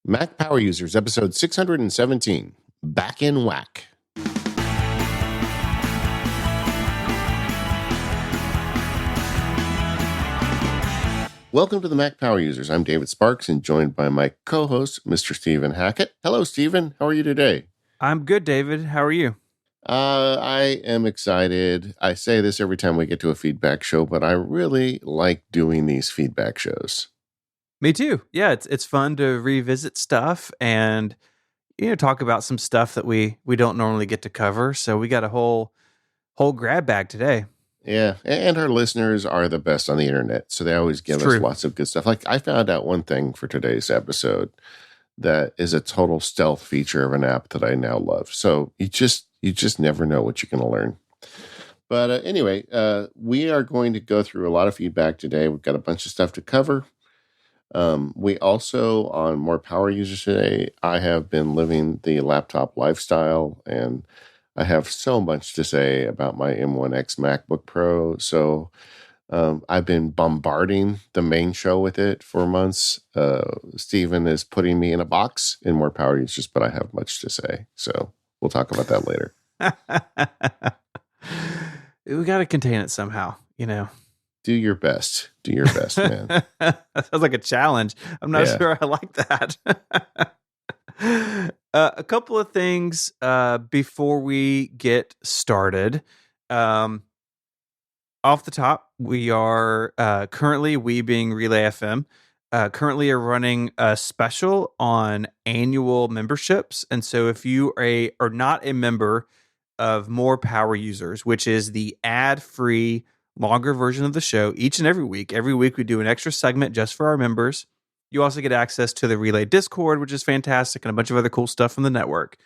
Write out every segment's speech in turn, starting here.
Mac Power Users, episode 617, Back in Whack. Welcome to the Mac Power Users. I'm David Sparks and joined by my co-host, Mr. Stephen Hackett. Hello, Stephen. How are you today? I'm good, David. How are you? I am excited. I say this every time we get to a feedback show, but I really like doing these feedback shows. Me too. Yeah, it's fun to revisit stuff and talk about some stuff that we don't normally get to cover. So we got a whole grab bag today. Yeah, and our listeners are the best on the internet, so they always give us lots of good stuff. Like I found out one thing for today's episode that is a total stealth feature of an app that I now love. So you just never know what you're going to learn. But anyway, we are going to go through a lot of feedback today. We've got a bunch of stuff to cover. We also, on More Power Users today, I have been living the laptop lifestyle, and I have so much to say about my M1X MacBook Pro. So I've been bombarding the main show with it for months. Stephen is putting me in a box in More Power Users, but I have much to say. So we'll talk about that later. We got to contain it somehow, Do your best. Do your best, man. That sounds like a challenge. I'm not sure I like that. A couple of things before we get started. Off the top, we are currently, we being Relay FM, currently are running a special on annual memberships. And so if you are not a member of More Power Users, which is the ad-free longer version of the show each and every week. Every week we do an extra segment just for our members. You also get access to the Relay Discord, which is fantastic, and a bunch of other cool stuff from the network.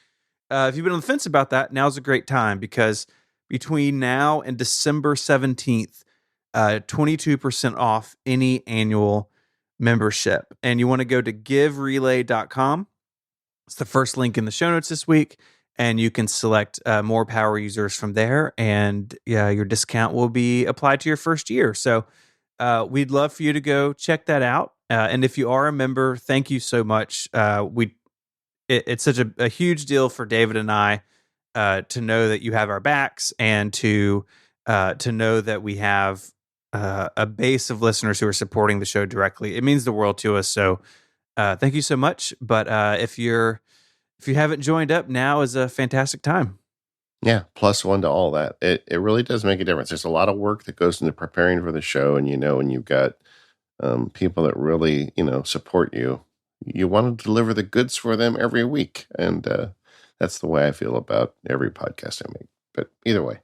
If you've been on the fence about that, now's a great time because between now and December 17th, 22% off any annual membership. And you want to go to giverelay.com. It's the first link in the show notes this week. And you can select More Power Users from there, and your discount will be applied to your first year. So we'd love for you to go check that out. And if you are a member, thank you so much. It's such a huge deal for David and I to know that you have our backs, and to know that we have a base of listeners who are supporting the show directly. It means the world to us. So thank you so much. But if you haven't joined up, now is a fantastic time. Yeah, +1 to all that. It really does make a difference. There's a lot of work that goes into preparing for the show, and when you've got people that really support you, you want to deliver the goods for them every week, and that's the way I feel about every podcast I make. But either way,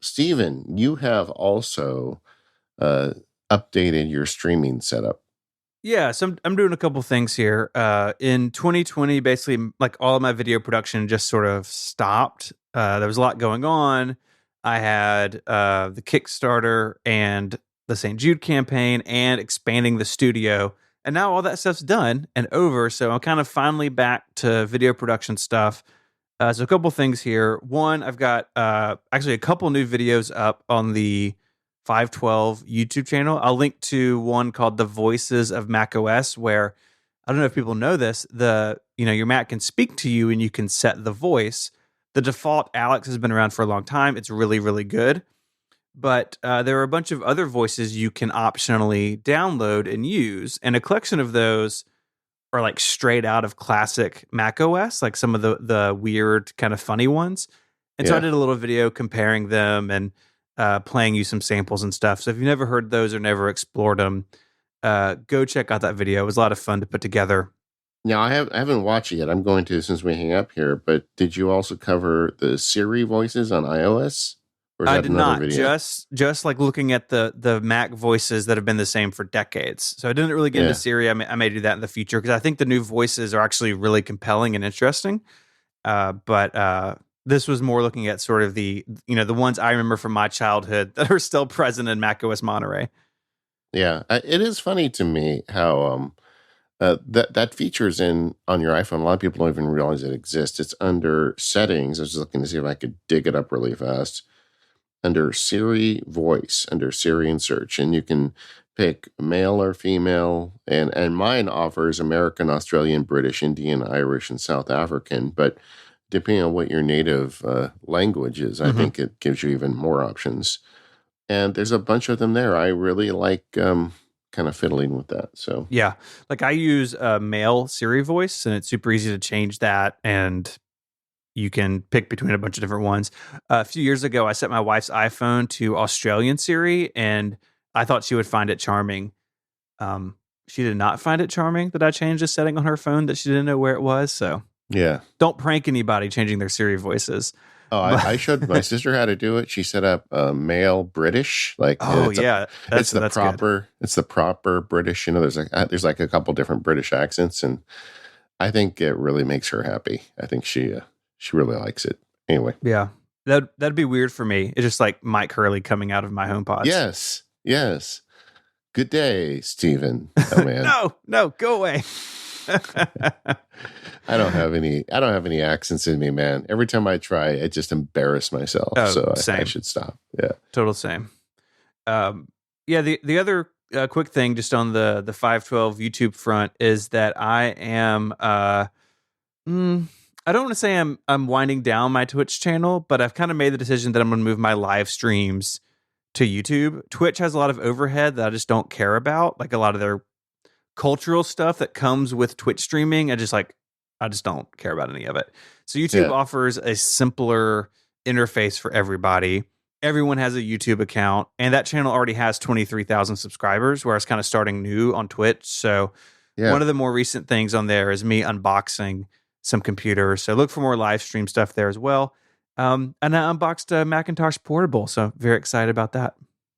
Stephen, you have also updated your streaming setup. Yeah, so I'm doing a couple things here. In 2020, basically, like all of my video production just sort of stopped. There was a lot going on. I had the Kickstarter and the St. Jude campaign and expanding the studio. And now all that stuff's done and over. So I'm kind of finally back to video production stuff. So a couple things here. One, I've got actually a couple new videos up on the 512 YouTube channel. I'll link to one called The Voices of macOS, where I don't know if people know this, your Mac can speak to you and you can set the voice. The default Alex has been around for a long time. It's really, really good. But there are a bunch of other voices you can optionally download and use, and a collection of those are like straight out of classic macOS, like some of the weird kind of funny ones. And so I did a little video comparing them and playing you some samples and stuff. So if you've never heard those or never explored them, go check out that video. It was a lot of fun to put together. Now, I haven't watched it yet. I'm going to since we hang up here. But did you also cover the Siri voices on iOS? Or I did not. Video? Just like looking at the Mac voices that have been the same for decades. So I didn't really get into Siri. I may do that in the future because I think the new voices are actually really compelling and interesting. But this was more looking at sort of the ones I remember from my childhood that are still present in macOS Monterey. Yeah, it is funny to me how that feature's on your iPhone. A lot of people don't even realize it exists. It's under settings. I was looking to see if I could dig it up really fast. Under Siri voice, under Siri and search, and you can pick male or female, and mine offers American, Australian, British, Indian, Irish, and South African. But depending on what your native language is, I think it gives you even more options. And there's a bunch of them there. I really like kind of fiddling with that. So yeah, like I use a male Siri voice, and it's super easy to change that, and you can pick between a bunch of different ones. A few years ago, I set my wife's iPhone to Australian Siri, and I thought she would find it charming. She did not find it charming that I changed a setting on her phone that she didn't know where it was. So yeah, don't prank anybody changing their Siri voices. Oh, I showed my sister how to do it. She set up male British, like that's proper. Good. It's the proper British. There's like a couple different British accents, and I think it really makes her happy. I think she really likes it. Anyway, yeah, that'd be weird for me. It's just like Mike Hurley coming out of my HomePods. Yes. Good day, Stephen. Oh man, no, go away. I don't have any accents in me, man. Every time I try, I just embarrass myself. So I should stop. Yeah. Total same. The other quick thing just on the 512 YouTube front is that I am I don't want to say I'm winding down my Twitch channel, but I've kind of made the decision that I'm going to move my live streams to YouTube. Twitch has a lot of overhead that I just don't care about, like a lot of their cultural stuff that comes with Twitch streaming. I just don't care about any of it. So YouTube offers a simpler interface for everybody. Everyone has a YouTube account, and that channel already has 23,000 subscribers, where it's kind of starting new on Twitch. So one of the more recent things on there is me unboxing some computers. So look for more live stream stuff there as well. And I unboxed a Macintosh Portable, so very excited about that.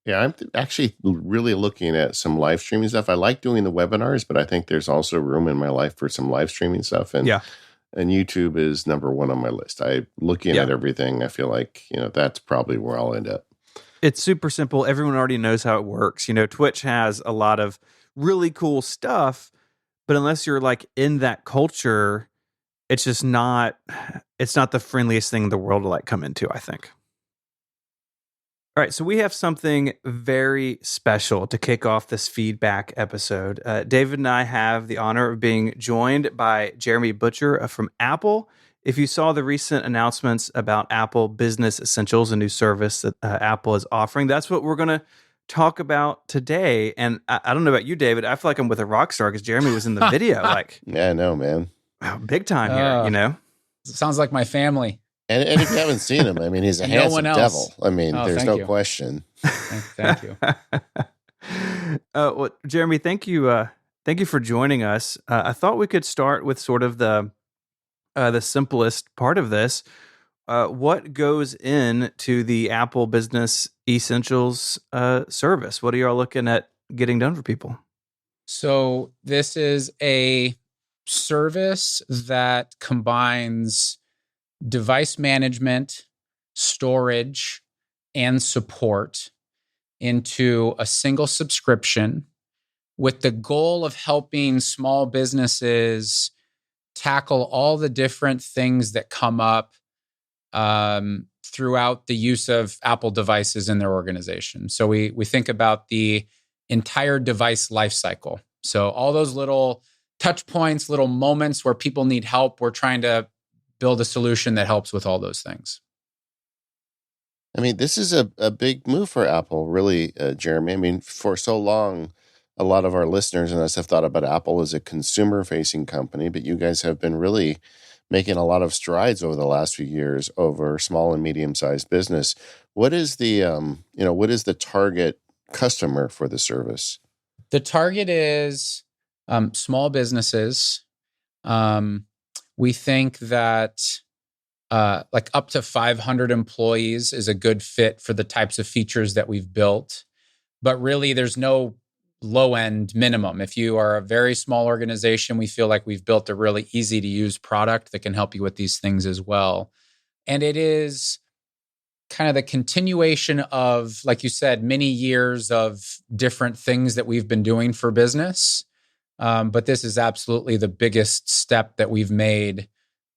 Yeah, I'm actually really looking at some live streaming stuff. I like doing the webinars, but I think there's also room in my life for some live streaming stuff. And YouTube is number one on my list. Looking at everything, I feel like, that's probably where I'll end up. It's super simple. Everyone already knows how it works. Twitch has a lot of really cool stuff, but unless you're like in that culture, it's not the friendliest thing in the world to like come into, I think. All right, so we have something very special to kick off this feedback episode. David and I have the honor of being joined by Jeremy Butcher from Apple. If you saw the recent announcements about Apple Business Essentials, a new service that Apple is offering, that's what we're going to talk about today. And I don't know about you, David. I feel like I'm with a rock star because Jeremy was in the video. Yeah, I know, man. Big time here, Sounds like my family. And if you haven't seen him, I mean, he's a handsome devil. I mean, there's no question. Thank you. Well, Jeremy, thank you for joining us. I thought we could start with sort of the simplest part of this. What goes into the Apple Business Essentials service? What are you all looking at getting done for people? So this is a service that combines device management, storage, and support into a single subscription with the goal of helping small businesses tackle all the different things that come up throughout the use of Apple devices in their organization. So we think about the entire device lifecycle. So all those little touch points, little moments where people need help, we're trying to build a solution that helps with all those things. I mean, this is a big move for Apple, really, Jeremy. I mean, for so long, a lot of our listeners and us have thought about Apple as a consumer-facing company, but you guys have been really making a lot of strides over the last few years over small and medium-sized business. What is the target customer for the service? The target is small businesses. We think that like up to 500 employees is a good fit for the types of features that we've built. But really, there's no low-end minimum. If you are a very small organization, we feel like we've built a really easy-to-use product that can help you with these things as well. And it is kind of the continuation of, like you said, many years of different things that we've been doing for business. But this is absolutely the biggest step that we've made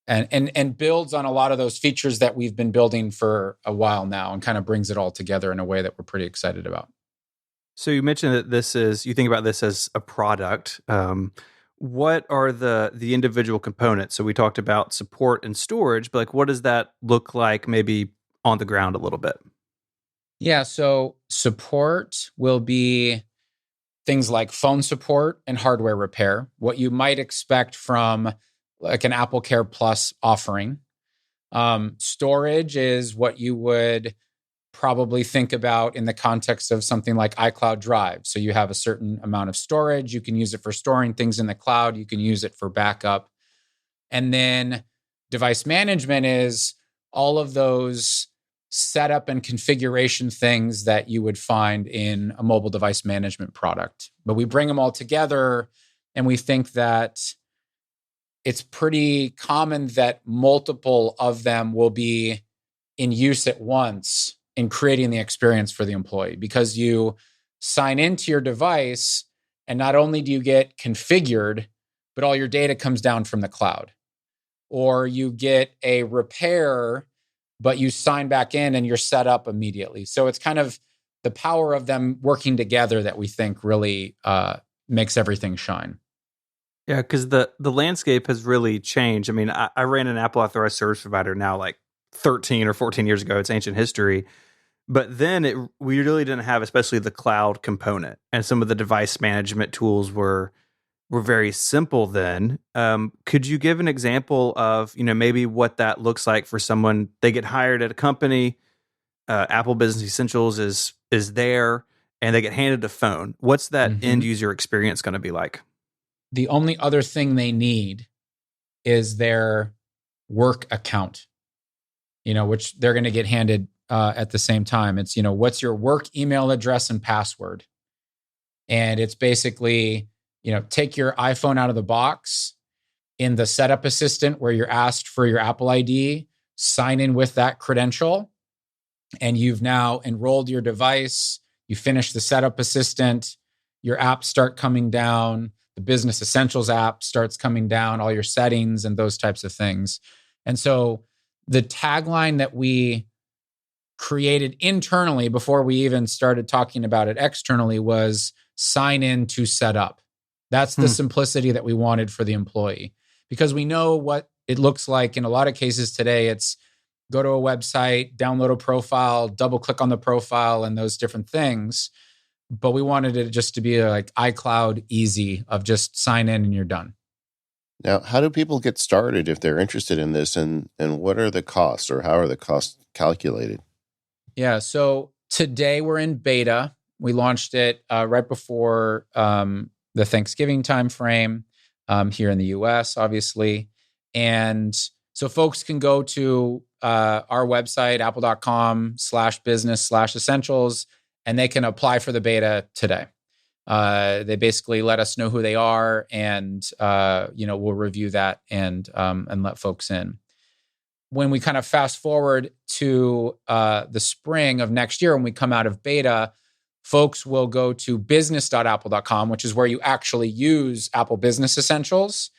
and builds on a lot of those features that we've been building for a while now and kind of brings it all together in a way that we're pretty excited about. So you mentioned that you think about this as a product. What are the individual components? So we talked about support and storage, but like, what does that look like maybe on the ground a little bit? Yeah, so support will be things like phone support and hardware repair, what you might expect from like an Apple Care Plus offering. Storage is what you would probably think about in the context of something like iCloud Drive. So you have a certain amount of storage. You can use it for storing things in the cloud. You can use it for backup. And then device management is all of those setup and configuration things that you would find in a mobile device management product. But we bring them all together, and we think that it's pretty common that multiple of them will be in use at once in creating the experience for the employee, because you sign into your device and not only do you get configured, but all your data comes down from the cloud. Or you get a repair, but you sign back in and you're set up immediately. So it's kind of the power of them working together that we think really makes everything shine. Yeah, because the landscape has really changed. I mean, I ran an Apple authorized service provider now like 13 or 14 years ago. It's ancient history. But then we really didn't have, especially the cloud component, and some of the device management tools were very simple then. Could you give an example of, maybe what that looks like for someone? They get hired at a company, Apple Business Essentials is there, and they get handed a phone. What's that end user experience going to be like? The only other thing they need is their work account, which they're going to get handed at the same time. It's, what's your work email address and password? And it's basically, take your iPhone out of the box, in the setup assistant where you're asked for your Apple ID, sign in with that credential, and you've now enrolled your device. You finish the setup assistant, your apps start coming down, the Business Essentials app starts coming down, all your settings and those types of things. And so the tagline that we created internally before we even started talking about it externally was sign in to set up. That's the simplicity that we wanted for the employee, because we know what it looks like in a lot of cases today. It's go to a website, download a profile, double click on the profile and those different things. But we wanted it just to be like iCloud easy of just sign in and you're done. Now, how do people get started if they're interested in this, and what are the costs, or how are the costs calculated? Yeah, so today we're in beta. We launched it right before the Thanksgiving timeframe here in the US, obviously. And so folks can go to our website, apple.com/business/essentials, and they can apply for the beta today. They basically let us know who they are, and we'll review that and let folks in. When we kind of fast forward to the spring of next year, when we come out of beta, folks will go to business.apple.com, which is where you actually use Apple Business Essentials,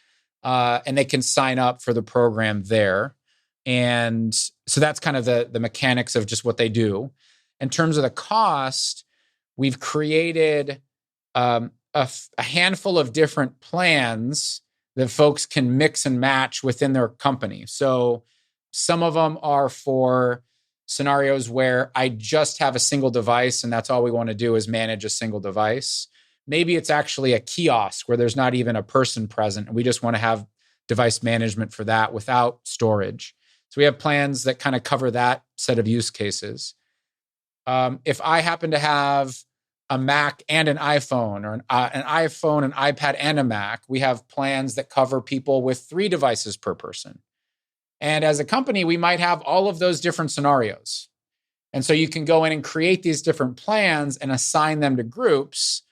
and they can sign up for the program there. And so that's kind of the mechanics of just what they do. In terms of the cost, we've created a handful of different plans that folks can mix and match within their company. So some of them are for scenarios where I just have a single device and that's all we want to do is manage a single device. Maybe it's actually a kiosk where there's not even a person present, and we just want to have device management for that without storage. So we have plans that kind of cover that set of use cases. If I happen to have a Mac and an iPhone, or an iPhone, an iPad, and a Mac, we have plans that cover people with 3 devices per person. And as a company, we might have all of those different scenarios. And so you can go in and create these different plans and assign them to groups.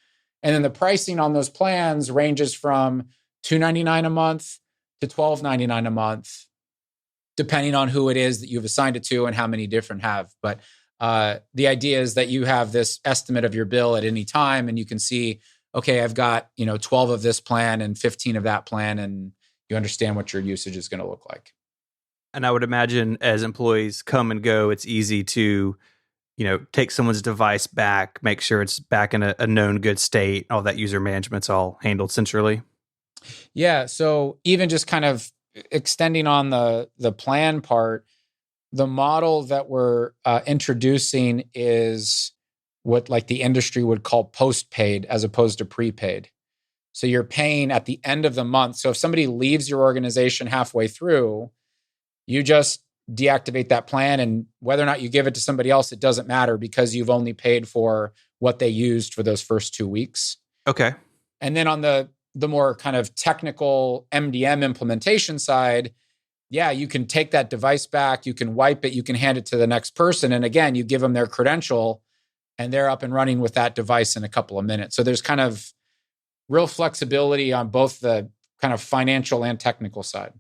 And then the pricing on those plans ranges from $299 a month to $1299 a month, depending on who it is that you've assigned it to and how many different have. But the idea is that you have this estimate of your bill at any time, and you can see, okay, I've got 12 of this plan and 15 of that plan, and you understand what your usage is going to look like. And I would imagine as employees come and go, it's easy to take someone's device back, make sure it's back in a known good state. All that user management's all handled centrally. Yeah. So even just kind of extending on the plan part, the model that we're introducing is what like the industry would call postpaid as opposed to prepaid. So you're paying at the end of the month. So if somebody leaves your organization halfway through, you just deactivate that plan, and whether or not you give it to somebody else, it doesn't matter because you've only paid for what they used for those first 2 weeks. Okay. And then on the more kind of technical MDM implementation side, yeah, you can take that device back, you can wipe it, you can hand it to the next person. And again, you give them their credential and they're up and running with that device in a couple of minutes. So there's kind of real flexibility on both the kind of financial and technical side.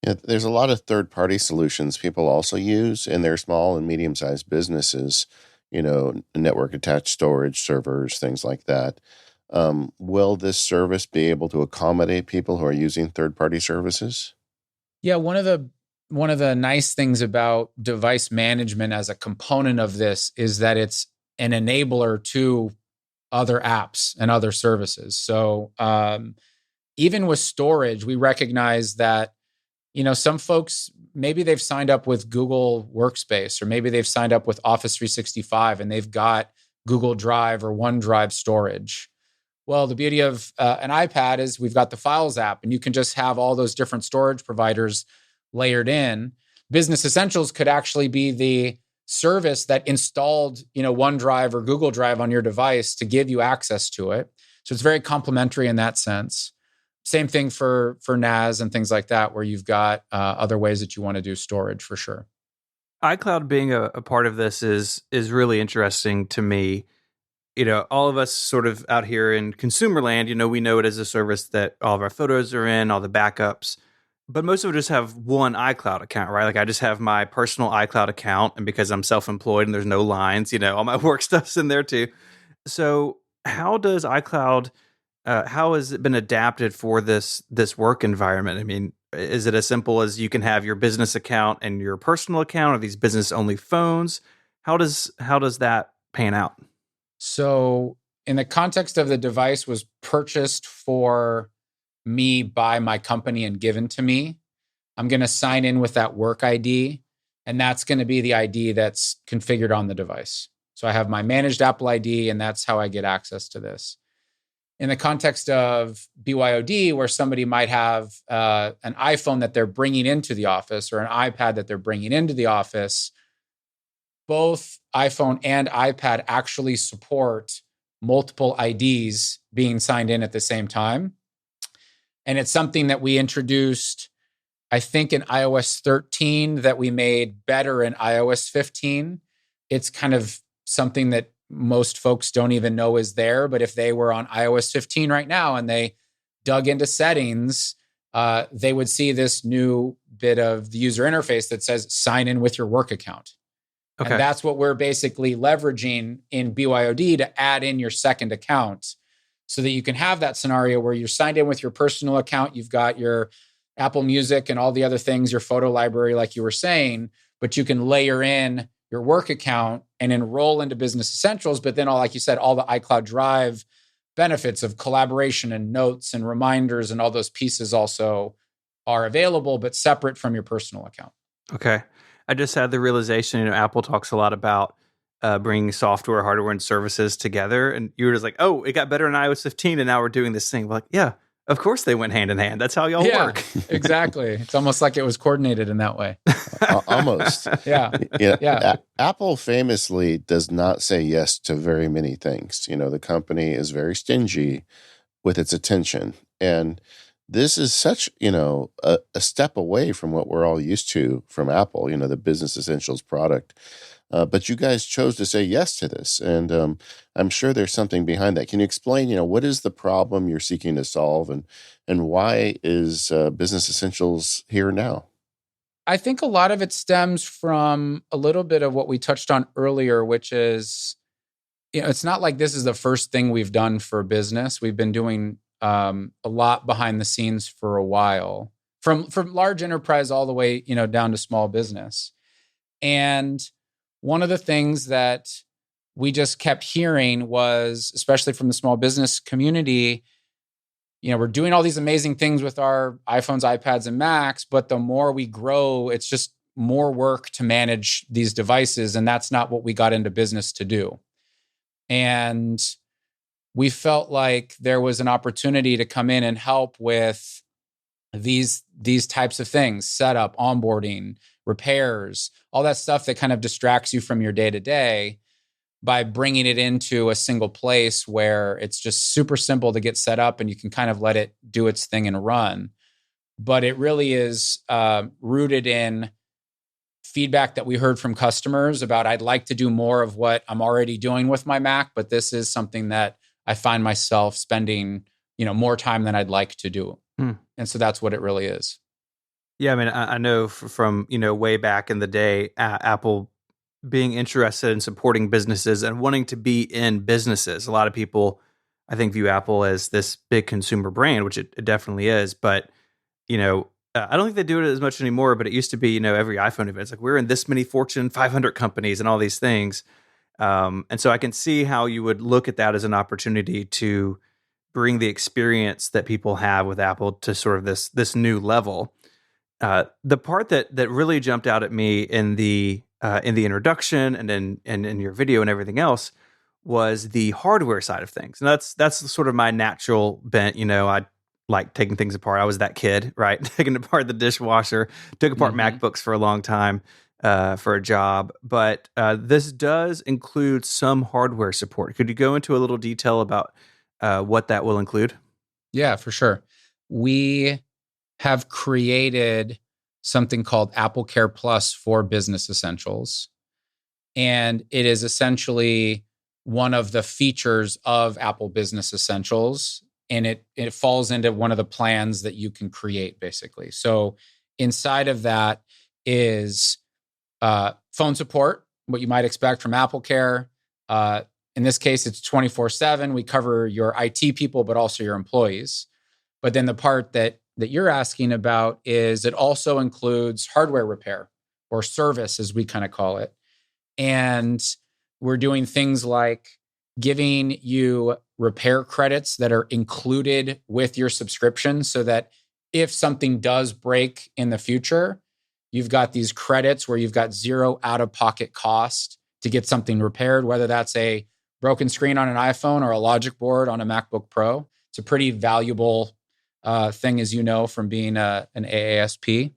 Yeah, there's a lot of third-party solutions people also use in their small and medium-sized businesses, network-attached storage servers, things like that. Will this service be able to accommodate people who are using third-party services? Yeah, one of the nice things about device management as a component of this is that it's an enabler to other apps and other services. So even with storage, we recognize that some folks, maybe they've signed up with Google Workspace, or maybe they've signed up with Office 365 and they've got Google Drive or OneDrive storage. Well, the beauty of an iPad is we've got the Files app, and you can just have all those different storage providers layered in. Business Essentials could actually be the service that installed, OneDrive or Google Drive on your device to give you access to it. So it's very complementary in that sense. Same thing for NAS and things like that, where you've got other ways that you want to do storage for sure. iCloud being a part of this is really interesting to me. All of us sort of out here in consumer land, we know it as a service that all of our photos are in, all the backups, but most of us just have one iCloud account, right? Like I just have my personal iCloud account, and because I'm self-employed and there's no lines, all my work stuff's in there too. So how does iCloud, how has it been adapted for this work environment? I mean, is it as simple as you can have your business account and your personal account, or these business only phones? How does that pan out? So in the context of the device was purchased for me by my company and given to me, I'm going to sign in with that work ID, and that's going to be the ID that's configured on the device. So I have my managed Apple ID, and that's how I get access to this. In the context of BYOD, where somebody might have an iPhone that they're bringing into the office or an iPad that they're bringing into the office, both iPhone and iPad actually support multiple IDs being signed in at the same time. And it's something that we introduced, I think, in iOS 13 that we made better in iOS 15. It's kind of something that most folks don't even know is there. But if they were on iOS 15 right now and they dug into settings, they would see this new bit of the user interface that says sign in with your work account. Okay. And that's what we're basically leveraging in BYOD to add in your second account so that you can have that scenario where you're signed in with your personal account. You've got your Apple Music and all the other things, your photo library, like you were saying, but you can layer in your work account and enroll into Business Essentials. But then, like you said, all the iCloud Drive benefits of collaboration and notes and reminders and all those pieces also are available, but separate from your personal account. Okay. I just had the realization, Apple talks a lot about bringing software, hardware, and services together. And you were just like, oh, it got better in iOS 15, and now we're doing this thing. We're like, yeah, of course they went hand in hand. That's how y'all work. Exactly. It's almost like it was coordinated in that way. Almost. Yeah. Apple famously does not say yes to very many things. The company is very stingy with its attention. And this is such, a step away from what we're all used to from Apple, the Business Essentials product. But you guys chose to say yes to this. And I'm sure there's something behind that. Can you explain, what is the problem you're seeking to solve, and why is Business Essentials here now? I think a lot of it stems from a little bit of what we touched on earlier, which is, it's not like this is the first thing we've done for business. We've been doing a lot behind the scenes for a while, from large enterprise all the way, down to small business. And one of the things that we just kept hearing was, especially from the small business community, we're doing all these amazing things with our iPhones, iPads, and Macs, but the more we grow, it's just more work to manage these devices. And that's not what we got into business to do. And we felt like there was an opportunity to come in and help with these types of things: setup, onboarding, repairs, all that stuff that kind of distracts you from your day-to-day, by bringing it into a single place where it's just super simple to get set up and you can kind of let it do its thing and run. But it really is rooted in feedback that we heard from customers about, I'd like to do more of what I'm already doing with my Mac, but this is something that I find myself spending, more time than I'd like to do. And so that's what it really is. Yeah, I mean, I know from, way back in the day, Apple being interested in supporting businesses and wanting to be in businesses. A lot of people, I think, view Apple as this big consumer brand, which it definitely is. But, I don't think they do it as much anymore, but it used to be, every iPhone event, it's like, we're in this many Fortune 500 companies and all these things. And so I can see how you would look at that as an opportunity to bring the experience that people have with Apple to sort of this new level. The part that really jumped out at me in the introduction and in your video and everything else was the hardware side of things. And that's sort of my natural bent. I like taking things apart. I was that kid, right? Taking apart the dishwasher, took apart MacBooks for a long time for a job. But this does include some hardware support. Could you go into a little detail about what that will include? Yeah, for sure. We have created something called AppleCare Plus for Business Essentials. And it is essentially one of the features of Apple Business Essentials. And it falls into one of the plans that you can create, basically. So inside of that is phone support, what you might expect from AppleCare. In this case, it's 24/7. We cover your IT people, but also your employees. But then the part that you're asking about is it also includes hardware repair or service, as we kind of call it. And we're doing things like giving you repair credits that are included with your subscription, so that if something does break in the future, you've got these credits where you've got zero out-of-pocket cost to get something repaired, whether that's a broken screen on an iPhone or a logic board on a MacBook Pro. It's a pretty valuable thing, as you know, from being an AASP.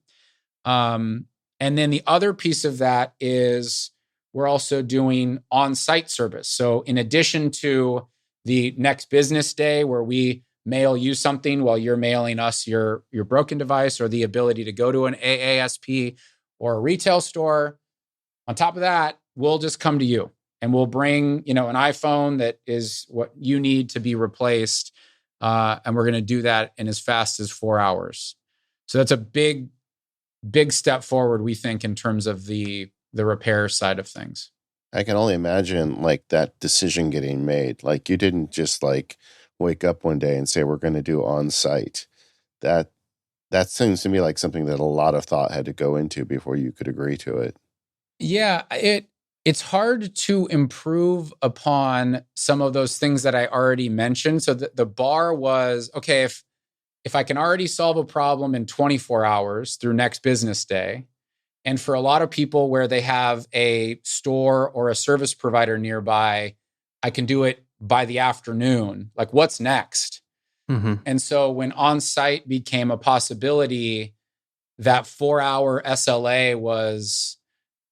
And then the other piece of that is we're also doing on-site service. So in addition to the next business day where we mail you something while you're mailing us your broken device, or the ability to go to an AASP or a retail store, on top of that, we'll just come to you and we'll bring, an iPhone that is what you need to be replaced. And we're going to do that in as fast as 4 hours. So that's a big step forward, we think, in terms of the repair side of things. I can only imagine that decision getting made. You didn't just wake up one day and say, we're going to do on-site. That seems to me like something that a lot of thought had to go into before you could agree to it. Yeah, it's hard to improve upon some of those things that I already mentioned. So the bar was, okay, if I can already solve a problem in 24 hours through next business day, and for a lot of people where they have a store or a service provider nearby, I can do it by the afternoon. What's next? Mm-hmm. And so when on-site became a possibility, that 4-hour SLA was,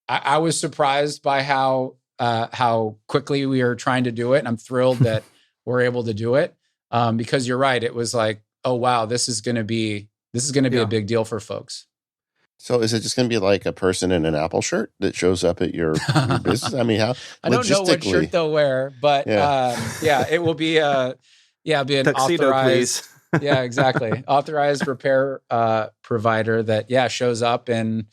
I was surprised by how quickly we are trying to do it. And I'm thrilled that we're able to do it. Because you're right. It was like, oh, wow, this is going to be a big deal for folks. So is it just going to be like a person in an Apple shirt that shows up at your business? I mean, how? I don't know what shirt they'll wear, but it will be be an tuxedo, authorized, please. Yeah, exactly, authorized repair provider that shows up in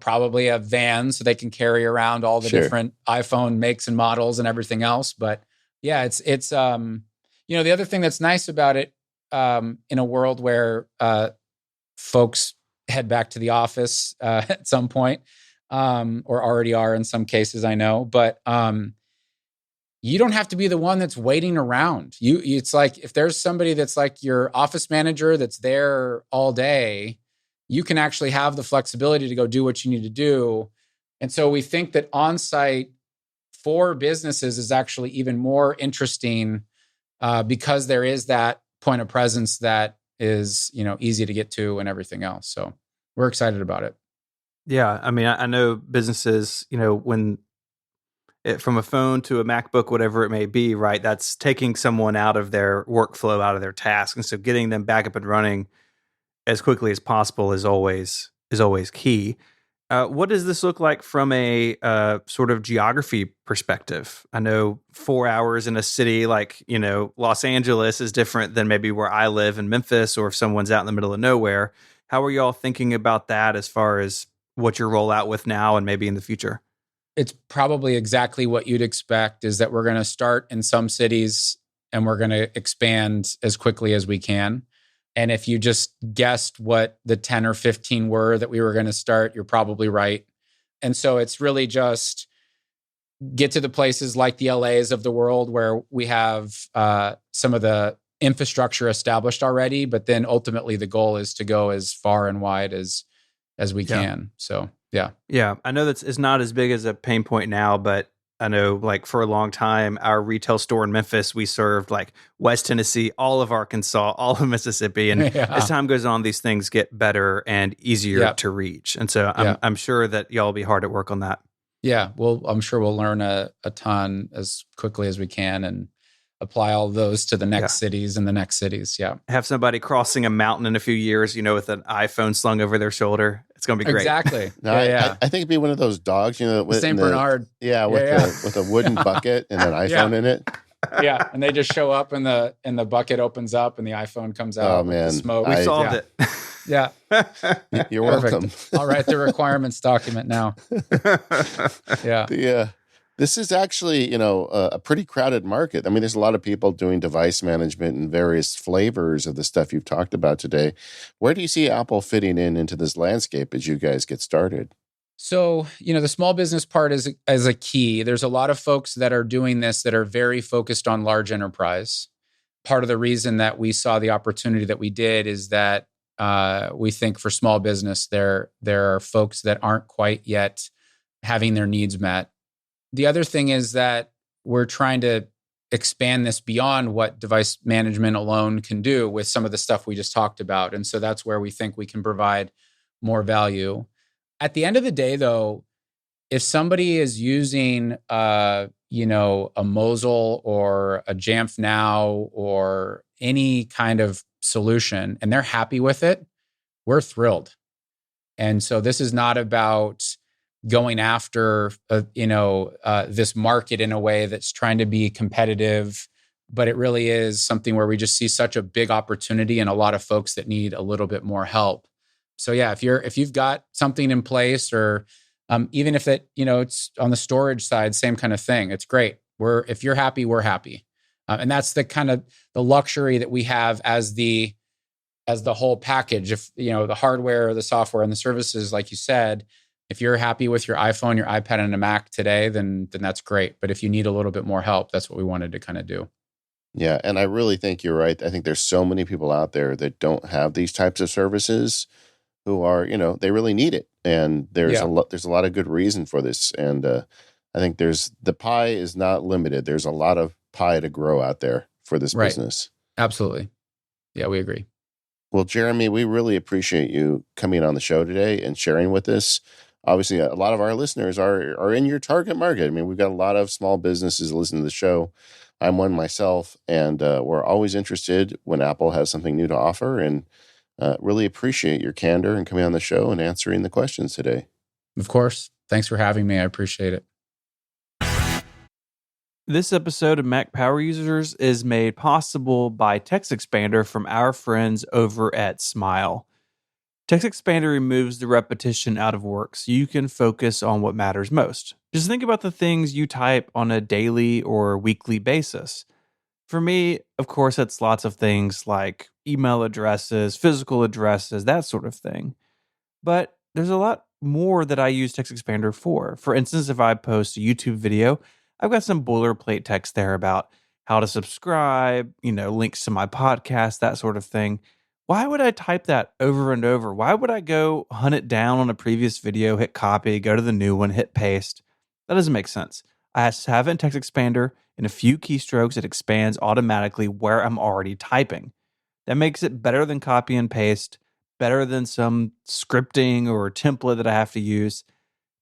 probably a van so they can carry around all the different iPhone makes and models and everything else. But yeah, it's the other thing that's nice about it in a world where folks head back to the office at some point. or already are in some cases, I know. But you don't have to be the one that's waiting around. It's like if there's somebody that's like your office manager that's there all day, you can actually have the flexibility to go do what you need to do. And so we think that on-site for businesses is actually even more interesting because there is that point of presence that is, easy to get to and everything else. So we're excited about it. Yeah. I mean, I know businesses, when from a phone to a MacBook, whatever it may be, right? That's taking someone out of their workflow, out of their task. And so getting them back up and running as quickly as possible is always key. What does this look like from a sort of geography perspective? I know 4 hours in a city like, Los Angeles is different than maybe where I live in Memphis, or if someone's out in the middle of nowhere. How are y'all thinking about that as far as what you're roll out with now and maybe in the future? It's probably exactly what you'd expect, is that we're going to start in some cities and we're going to expand as quickly as we can. And if you just guessed what the 10 or 15 were that we were going to start, you're probably right. And so it's really just get to the places like the LAs of the world where we have some of the infrastructure established already, but then ultimately the goal is to go as far and wide as we can. So, yeah. Yeah. I know it's not as big as a pain point now, but I know like for a long time, our retail store in Memphis, we served like West Tennessee, all of Arkansas, all of Mississippi. And as time goes on, these things get better and easier to reach. And so I'm sure that y'all will be hard at work on that. Yeah. Well, I'm sure we'll learn a ton as quickly as we can and apply all those to the next cities and the next cities. Yeah. Have somebody crossing a mountain in a few years, with an iPhone slung over their shoulder. It's going to be great. Exactly. No, I think it'd be one of those dogs, with St. Bernard. Yeah, with a wooden bucket and an iPhone in it. Yeah, and they just show up and the bucket opens up and the iPhone comes out. Oh man, with the smoke. We solved it. Yeah. You're welcome. I'll write the requirements document now. Yeah. This is actually, a pretty crowded market. I mean, there's a lot of people doing device management and various flavors of the stuff you've talked about today. Where do you see Apple fitting into this landscape as you guys get started? So, the small business part is a key. There's a lot of folks that are doing this that are very focused on large enterprise. Part of the reason that we saw the opportunity that we did is that we think for small business, there are folks that aren't quite yet having their needs met. The other thing is that we're trying to expand this beyond what device management alone can do with some of the stuff we just talked about. And so that's where we think we can provide more value. At the end of the day, though, if somebody is using, a Mosel or a Jamf Now or any kind of solution and they're happy with it, we're thrilled. And so this is not about going after, this market in a way that's trying to be competitive, but it really is something where we just see such a big opportunity and a lot of folks that need a little bit more help. So yeah, if you've got something in place, or even if it's on the storage side, same kind of thing, it's great. If you're happy, we're happy, and that's the kind of the luxury that we have as the whole package. If the hardware, the software, and the services, like you said. If you're happy with your iPhone, your iPad, and a Mac today, then that's great. But if you need a little bit more help, that's what we wanted to kind of do. Yeah, and I really think you're right. I think there's so many people out there that don't have these types of services who are, they really need it. And there's a lot of good reason for this. And I think the pie is not limited. There's a lot of pie to grow out there for this business. Absolutely. Yeah, we agree. Well, Jeremy, we really appreciate you coming on the show today and sharing with us. Obviously, a lot of our listeners are in your target market. I mean, we've got a lot of small businesses listening to the show. I'm one myself, and we're always interested when Apple has something new to offer, and really appreciate your candor and coming on the show and answering the questions today. Of course. Thanks for having me. I appreciate it. This episode of Mac Power Users is made possible by TextExpander from our friends over at Smile. TextExpander removes the repetition out of work so you can focus on what matters most. Just think about the things you type on a daily or weekly basis. For me, of course, it's lots of things like email addresses, physical addresses, that sort of thing. But there's a lot more that I use TextExpander for. For instance, if I post a YouTube video, I've got some boilerplate text there about how to subscribe, links to my podcast, that sort of thing. Why would I type that over and over? Why would I go hunt it down on a previous video, hit copy, go to the new one, hit paste? That doesn't make sense. I just have it in TextExpander. In a few keystrokes, it expands automatically where I'm already typing. That makes it better than copy and paste, better than some scripting or template that I have to use.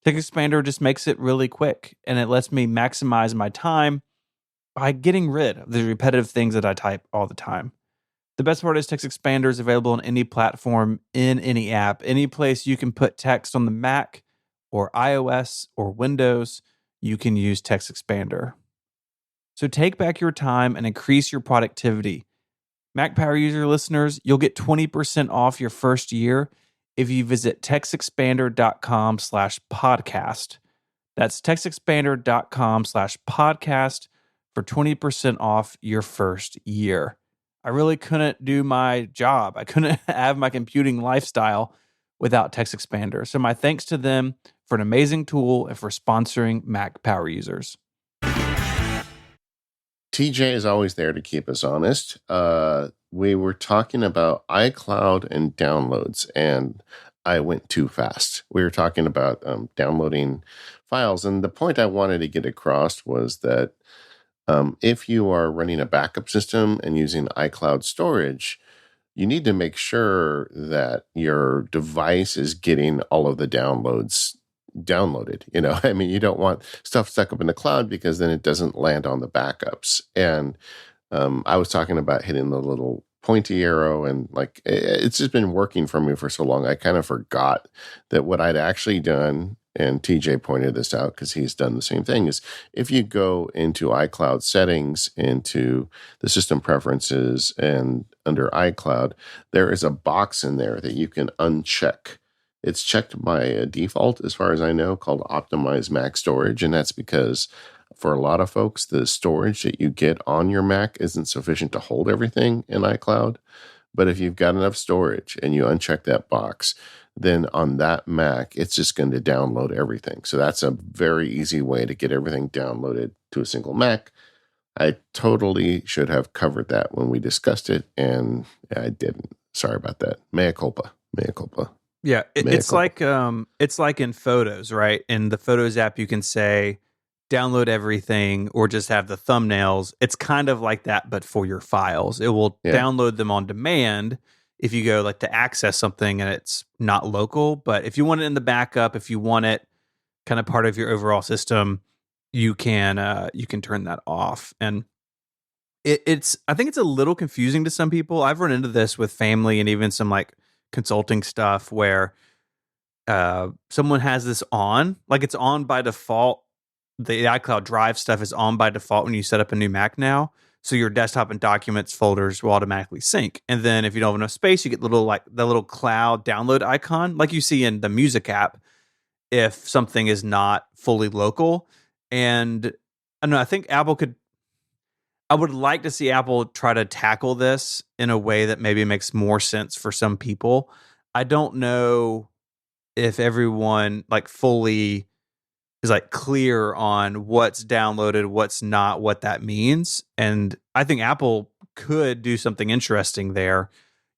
TextExpander just makes it really quick, and it lets me maximize my time by getting rid of the repetitive things that I type all the time. The best part is TextExpander is available on any platform, in any app, any place you can put text on the Mac or iOS or Windows, you can use TextExpander. So take back your time and increase your productivity. Mac Power User listeners, you'll get 20% off your first year if you visit textexpander.com/podcast. That's textexpander.com/podcast for 20% off your first year. I really couldn't do my job. I couldn't have my computing lifestyle without TextExpander. So my thanks to them for an amazing tool and for sponsoring Mac Power Users. TJ is always there to keep us honest. We were talking about iCloud and downloads, and I went too fast. We were talking about downloading files, and the point I wanted to get across was that if you are running a backup system and using iCloud storage, you need to make sure that your device is getting all of the downloads downloaded. I mean, you don't want stuff stuck up in the cloud because then it doesn't land on the backups. And I was talking about hitting the little pointy arrow, and it's just been working for me for so long. I kind of forgot that what I'd actually done, and TJ pointed this out because he's done the same thing, is if you go into iCloud settings, into the system preferences, and under iCloud, there is a box in there that you can uncheck. It's checked by default, as far as I know, called Optimize Mac Storage. And that's because for a lot of folks, the storage that you get on your Mac isn't sufficient to hold everything in iCloud. But if you've got enough storage and you uncheck that box, then on that Mac, it's just going to download everything. So that's a very easy way to get everything downloaded to a single Mac. I totally should have covered that when we discussed it, and I didn't. Sorry about that. Mea culpa. Mea culpa. Yeah, it's like in Photos, right? In the Photos app, you can say download everything or just have the thumbnails. It's kind of like that, but for your files. It will download them on demand if you go to access something and it's not local. But if you want it in the backup, if you want it kind of part of your overall system, you can turn that off. And I think it's a little confusing to some people. I've run into this with family and even some consulting stuff where someone has this on, it's on by default. The iCloud Drive stuff is on by default when you set up a new Mac now. So your desktop and documents folders will automatically sync. And then if you don't have enough space, you get the little cloud download icon, like you see in the music app, if something is not fully local. And I don't know, I think I would like to see Apple try to tackle this in a way that maybe makes more sense for some people. I don't know if everyone fully is clear on what's downloaded, what's not, what that means. And I think Apple could do something interesting there.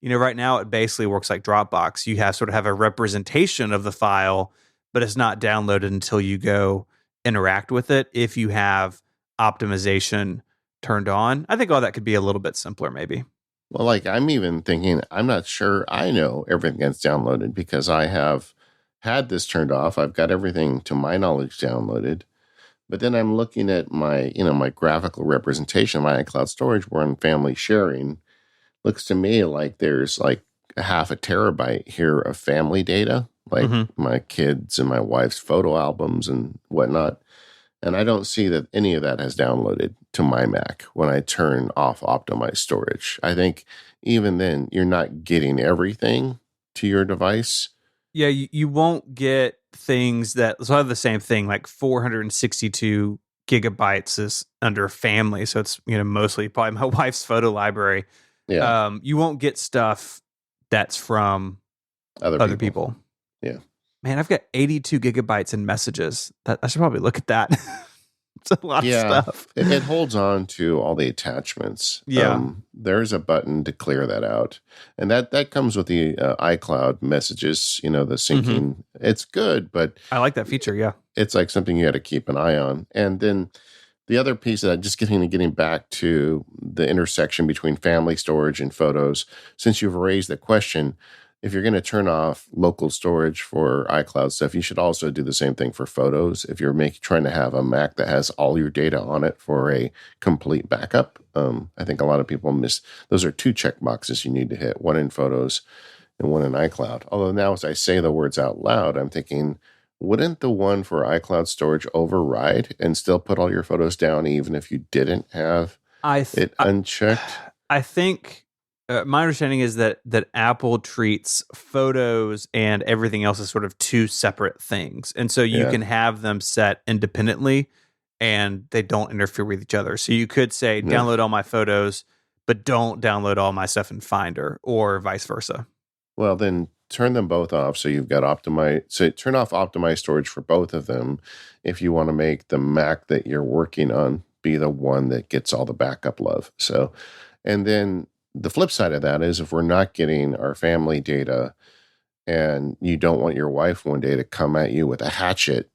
Right now it basically works like Dropbox. You have a representation of the file, but it's not downloaded until you go interact with it. If you have optimization turned on, I think all that could be a little bit simpler maybe. Well, I'm even thinking, I'm not sure I know everything that's downloaded because I have had this turned off. I've got everything to my knowledge downloaded, but then I'm looking at my, my graphical representation of my iCloud storage where I'm family sharing. Looks to me like there's a half a terabyte here of family data, my kids and my wife's photo albums and whatnot. And I don't see that any of that has downloaded to my Mac when I turn off optimized storage. I think even then, you're not getting everything to your device. Yeah, you won't get things that... So I have the same thing, 462 gigabytes is under family. So it's, mostly probably my wife's photo library. Yeah. You won't get stuff that's from other people. Yeah. Man, I've got 82 gigabytes in messages. I should probably look at that. It's a lot of stuff. It holds on to all the attachments. Yeah. There's a button to clear that out. And that comes with the iCloud messages, the syncing. Mm-hmm. It's good, but I like that feature, yeah. It's like something you got to keep an eye on. And then the other piece that just getting back to the intersection between family storage and photos, since you've raised the question, if you're going to turn off local storage for iCloud stuff, you should also do the same thing for photos. If you're trying to have a Mac that has all your data on it for a complete backup, I think a lot of people miss. Those are 2 check boxes you need to hit, one in photos and one in iCloud. Although now as I say the words out loud, I'm thinking, wouldn't the one for iCloud storage override and still put all your photos down even if you didn't have it unchecked? I think... my understanding is that Apple treats photos and everything else as sort of 2 separate things. And so you can have them set independently and they don't interfere with each other. So you could say, download all my photos, but don't download all my stuff in Finder, or vice versa. Well, then turn them both off. So you've got turn off optimized storage for both of them if you want to make the Mac that you're working on be the one that gets all the backup love. So, and then the flip side of that is if we're not getting our family data and you don't want your wife one day to come at you with a hatchet,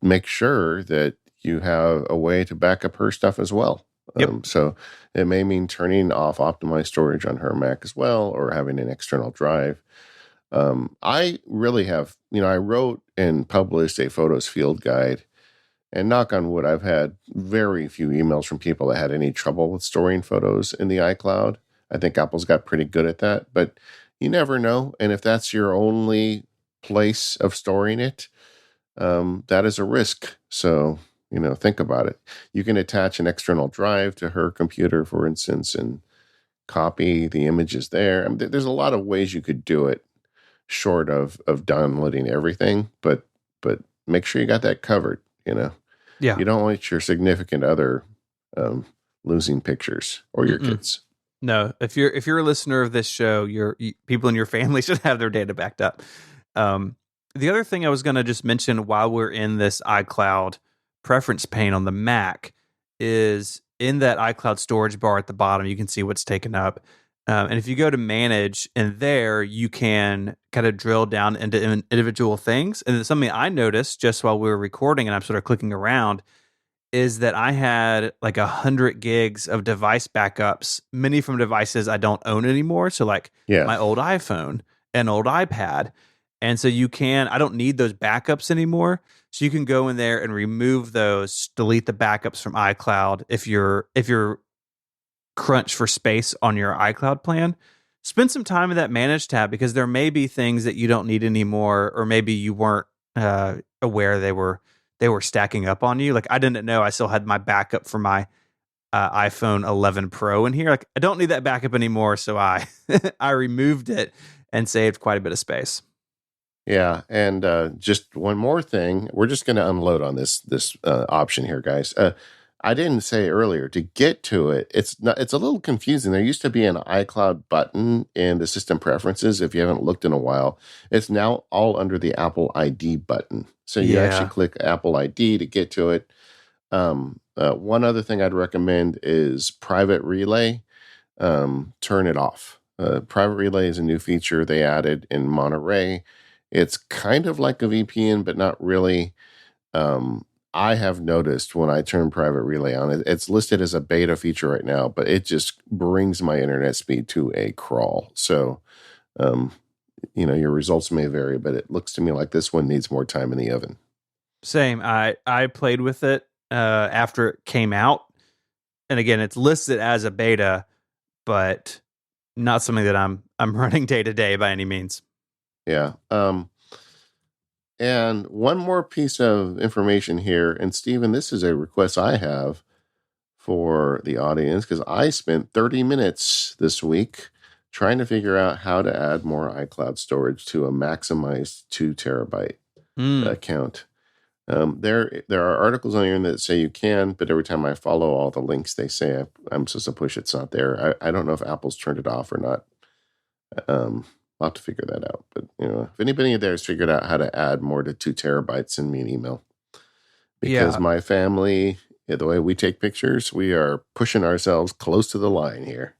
make sure that you have a way to back up her stuff as well. Yep. So it may mean turning off optimized storage on her Mac as well, or having an external drive. I really have, I wrote and published a photos field guide, and knock on wood, I've had very few emails from people that had any trouble with storing photos in the iCloud. I think Apple's got pretty good at that, but you never know. And if that's your only place of storing it, that is a risk. So, think about it. You can attach an external drive to her computer, for instance, and copy the images there. I mean, there's a lot of ways you could do it short of downloading everything, but make sure you got that covered, Yeah. You don't want your significant other losing pictures, or your kids. No, if you're a listener of this show, people in your family should have their data backed up. The other thing I was going to just mention while we're in this iCloud preference pane on the Mac is in that iCloud storage bar at the bottom, you can see what's taken up. And if you go to manage, and there you can kind of drill down into individual things. And it's something I noticed just while we were recording, and I'm sort of clicking around, is that I had like 100 gigs of device backups, many from devices I don't own anymore. So like my old iPhone and old iPad. And so I don't need those backups anymore. So you can go in there and remove those, delete the backups from iCloud. If you're crunched for space on your iCloud plan, spend some time in that manage tab, because there may be things that you don't need anymore, or maybe you weren't aware they were stacking up on you. Like I didn't know I still had my backup for my iPhone 11 Pro in here. Like I don't need that backup anymore, so I I removed it and saved quite a bit of space. Yeah, and just one more thing, we're just going to unload on this option here, guys. I didn't say earlier, to get to it, it's a little confusing. There used to be an iCloud button in the system preferences. If you haven't looked in a while, it's now all under the Apple ID button. So you actually click Apple ID to get to it. One other thing I'd recommend is Private Relay. Turn it off. Private Relay is a new feature they added in Monterey. It's kind of like a VPN, but not really. I have noticed when I turn Private Relay on, it's listed as a beta feature right now, but it just brings my internet speed to a crawl. So, your results may vary, but it looks to me like this one needs more time in the oven. Same. I played with it after it came out. And again, it's listed as a beta, but not something that I'm running day to day by any means. Yeah. And one more piece of information here, and Stephen, this is a request I have for the audience, because I spent 30 minutes this week trying to figure out how to add more iCloud storage to a maximized 2 terabyte account. There are articles on here that say you can, but every time I follow all the links they say I'm supposed to push, it's not there. I don't know if Apple's turned it off or not. I'll have to figure that out. But if anybody there has figured out how to add more to 2 terabytes, send me an email. Because my family, the way we take pictures, we are pushing ourselves close to the line here.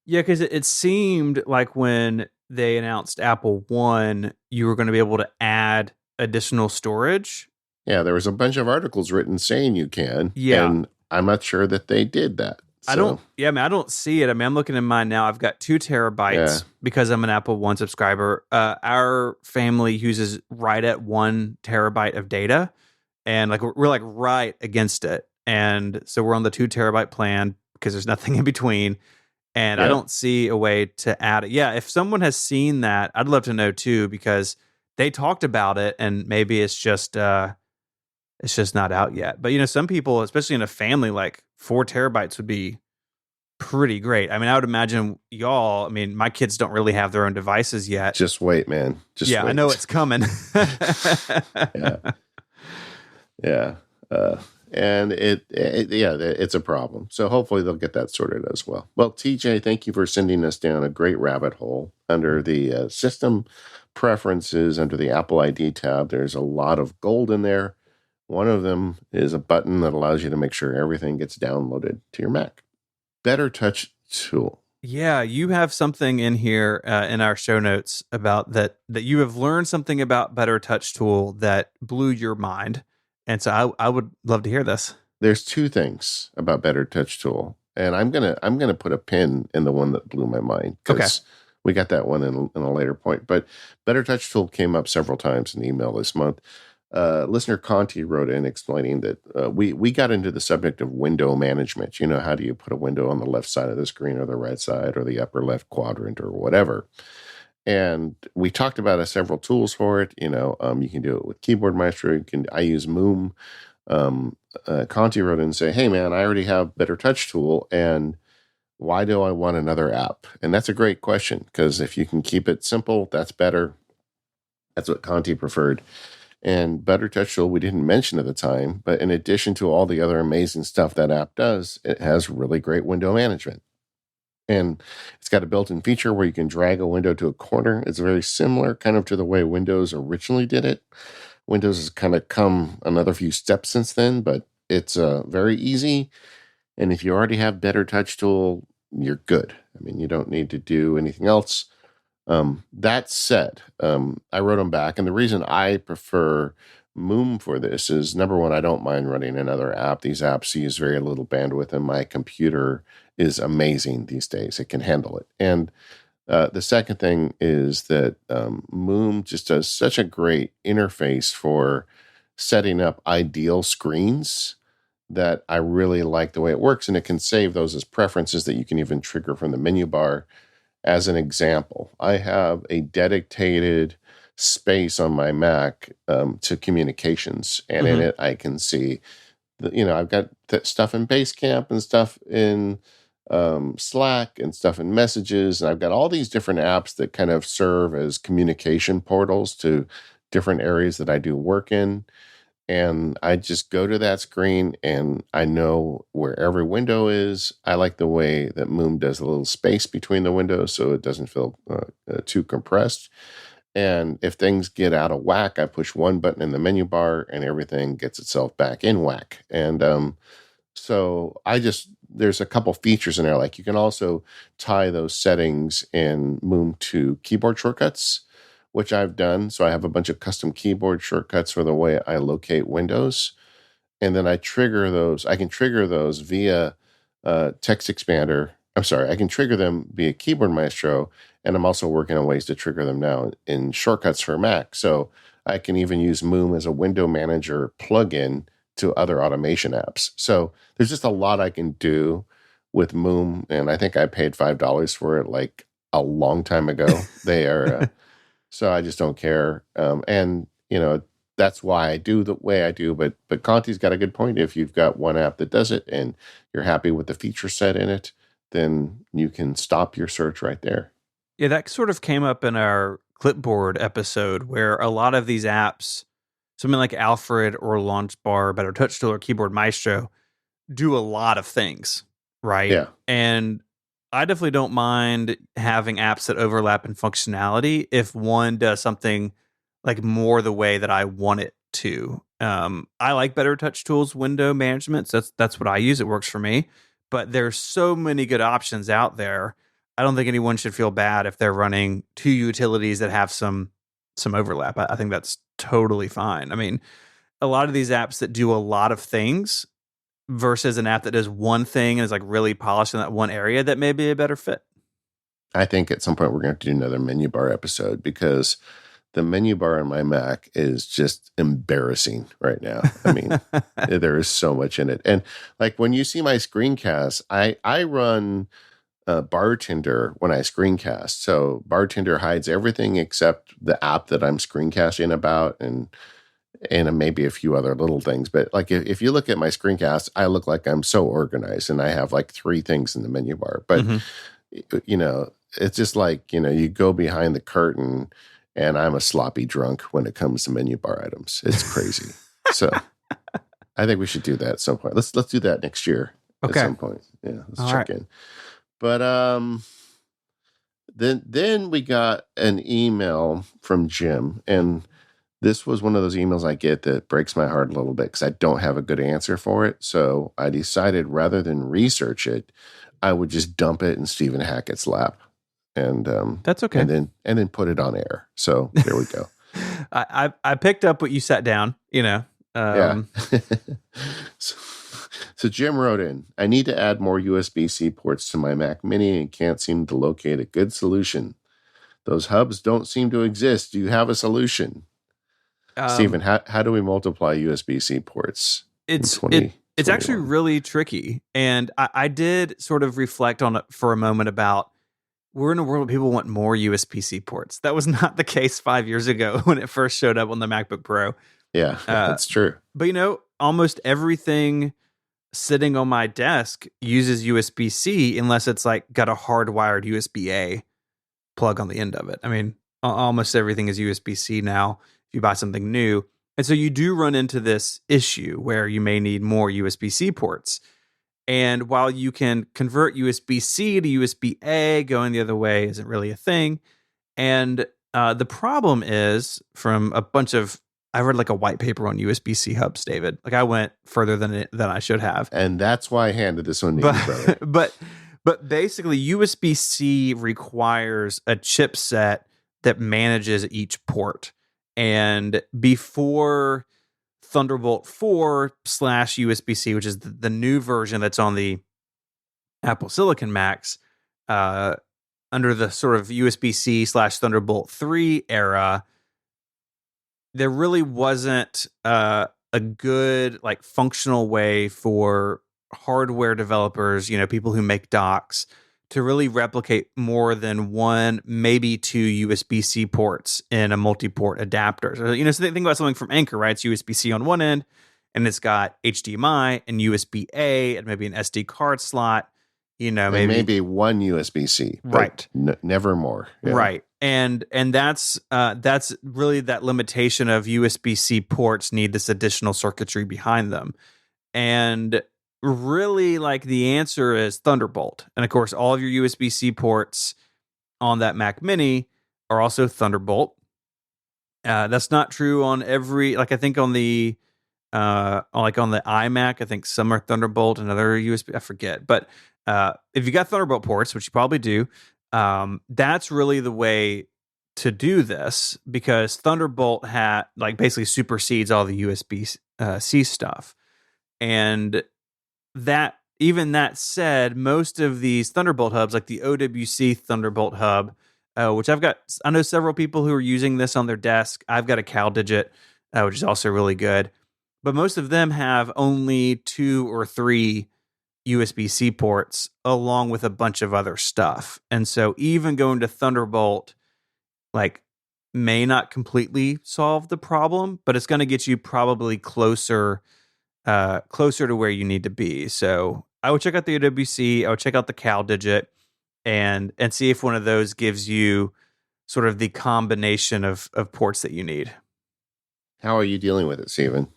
Yeah, because it seemed like when they announced Apple One, you were going to be able to add additional storage. Yeah, there was a bunch of articles written saying you can. Yeah. And I'm not sure that they did that. So. I don't see it. I mean, I'm looking in mine now. I've got 2 terabytes because I'm an Apple One subscriber. Our family uses right at 1 terabyte of data, and like we're like right against it. And so we're on the 2 terabyte plan because there's nothing in between. And I don't see a way to add it. Yeah, if someone has seen that, I'd love to know too, because they talked about it, and maybe it's just not out yet. But some people, especially in a family, like 4 terabytes would be pretty great. I mean, I would imagine y'all. I mean, my kids don't really have their own devices yet. Just wait, man. Just wait. I know it's coming. Yeah. And it's a problem. So hopefully they'll get that sorted as well. Well, TJ, thank you for sending us down a great rabbit hole under the system preferences under the Apple ID tab. There's a lot of gold in there. One of them is a button that allows you to make sure everything gets downloaded to your Mac. Better Touch Tool. Yeah, you have something in here in our show notes about that you have learned something about Better Touch Tool that blew your mind. And so I would love to hear this. There's 2 things about Better Touch Tool, and I'm gonna put a pin in the one that blew my mind because we got that one in a later point. But Better Touch Tool came up several times in the email this month. Listener Conti wrote in explaining that we got into the subject of window management. How do you put a window on the left side of the screen or the right side or the upper left quadrant or whatever? And we talked about several tools for it. You can do it with Keyboard Maestro. I use Moom. Conti wrote in and say, hey man, I already have Better Touch Tool, and why do I want another app? And that's a great question, because if you can keep it simple, that's better. That's what Conti preferred. And Better Touch Tool, we didn't mention at the time, but in addition to all the other amazing stuff that app does, it has really great window management. And it's got a built-in feature where you can drag a window to a corner. It's very similar kind of to the way Windows originally did it. Windows has kind of come another few steps since then, but it's very easy. And if you already have Better Touch Tool, you're good. I mean, you don't need to do anything else. That said, I wrote them back. And the reason I prefer Moom for this is, number one, I don't mind running another app. These apps use very little bandwidth, and my computer is amazing these days. It can handle it. And the second thing is that Moom just does such a great interface for setting up ideal screens that I really like the way it works. And it can save those as preferences that you can even trigger from the menu bar. As an example, I have a dedicated space on my Mac to communications. And in it, I can see, I've got stuff in Basecamp and stuff in Slack and stuff in Messages. And I've got all these different apps that kind of serve as communication portals to different areas that I do work in. And I just go to that screen and I know where every window is. I like the way that Moom does a little space between the windows so it doesn't feel too compressed. And if things get out of whack, I push one button in the menu bar and everything gets itself back in whack. And so there's a couple features in there. Like you can also tie those settings in Moom to keyboard shortcuts, which I've done. So I have a bunch of custom keyboard shortcuts for the way I locate windows. And then I can trigger those via Text Expander. I'm sorry, I can trigger them via Keyboard Maestro. And I'm also working on ways to trigger them now in shortcuts for Mac. So I can even use Moom as a window manager plugin to other automation apps. So there's just a lot I can do with Moom. And I think I paid $5 for it like a long time ago. They are... So I just don't care. And, that's why I do the way I do. But Conti's got a good point. If you've got one app that does it and you're happy with the feature set in it, then you can stop your search right there. Yeah, that sort of came up in our Clipboard episode where a lot of these apps, something like Alfred or Launchbar, Better Touch Tool, or Keyboard Maestro, do a lot of things, right? Yeah. And I definitely don't mind having apps that overlap in functionality if one does something like more the way that I want it to. I like Better Touch Tools window management. So that's what I use. It works for me. But there's so many good options out there. I don't think anyone should feel bad if they're running two utilities that have some overlap. I think that's totally fine. I mean, a lot of these apps that do a lot of things versus an app that does one thing and is like really polished in that one area, that may be a better fit. I think at some point we're going to have to do another menu bar episode, because the menu bar on my Mac is just embarrassing right now. I mean, there is so much in it. And like when you see my screencast, I run Bartender when I screencast. So Bartender hides everything except the app that I'm screencasting about, and maybe a few other little things. But like if you look at my screencast, I look like I'm so organized, and I have like 3 things in the menu bar. But you know, it's just like, you know, you go behind the curtain, and I'm a sloppy drunk when it comes to menu bar items. It's crazy. So I think we should do that at some point. Let's do that next year at some point. Yeah, let's check in. But then we got an email from Jim, and this was one of those emails I get that breaks my heart a little bit because I don't have a good answer for it. So I decided rather than research it, I would just dump it in Stephen Hackett's lap. And that's okay. And then put it on air. So there we go. I picked up what you set down, you know. Yeah. So Jim wrote in, I need to add more USB-C ports to my Mac Mini and can't seem to locate a good solution. Those hubs don't seem to exist. Do you have a solution? Stephen, how do we multiply USB-C ports? It's actually really tricky. And I did sort of reflect on it for a moment about, we're in a world where people want more USB-C ports. That was not the case 5 years ago when it first showed up on the MacBook Pro. Yeah, that's true. But, you know, almost everything sitting on my desk uses USB-C unless it's like got a hardwired USB-A plug on the end of it. I mean, almost everything is USB-C now if you buy something new. And so you do run into this issue where you may need more USB-C ports. And while you can convert USB-C to USB-A, going the other way isn't really a thing. And the problem is, from a bunch of, I read like a white paper on USB-C hubs, David. Like I went further than I should have. And that's why I handed this one to you, brother. But basically, USB-C requires a chipset that manages each port. And before Thunderbolt 4/USB-C, which is the new version that's on the Apple Silicon Macs, under the sort of USB-C/Thunderbolt 3 era, there really wasn't a good like functional way for hardware developers, you know, people who make docks, to really replicate more than one, maybe 2 USB-C ports in a multi-port adapter. So, you know, so think about something from Anker, right? It's USB-C on one end, and it's got HDMI and USB-A and maybe an SD card slot. You know, maybe one USB-C, right? Never more, yeah. Right? And that's really that limitation of USB-C ports need this additional circuitry behind them, and really, like, the answer is Thunderbolt. And of course, all of your USB-C ports on that Mac Mini are also Thunderbolt. That's not true on every, like, I think on the on the iMac, I think some are Thunderbolt and other USB, I forget. But if you got Thunderbolt ports, which you probably do, that's really the way to do this, because Thunderbolt basically supersedes all the USB-C stuff. And that said, most of these Thunderbolt hubs, like the OWC Thunderbolt hub, which I know several people who are using this on their desk. I've got a CalDigit, which is also really good, but most of them have only 2 or 3 USB-C ports along with a bunch of other stuff. And so even going to Thunderbolt, like, may not completely solve the problem, but it's going to get you probably closer to where you need to be. So I would check out the OWC, I would check out the CalDigit, and see if one of those gives you sort of the combination of ports that you need. How are you dealing with it, Stephen?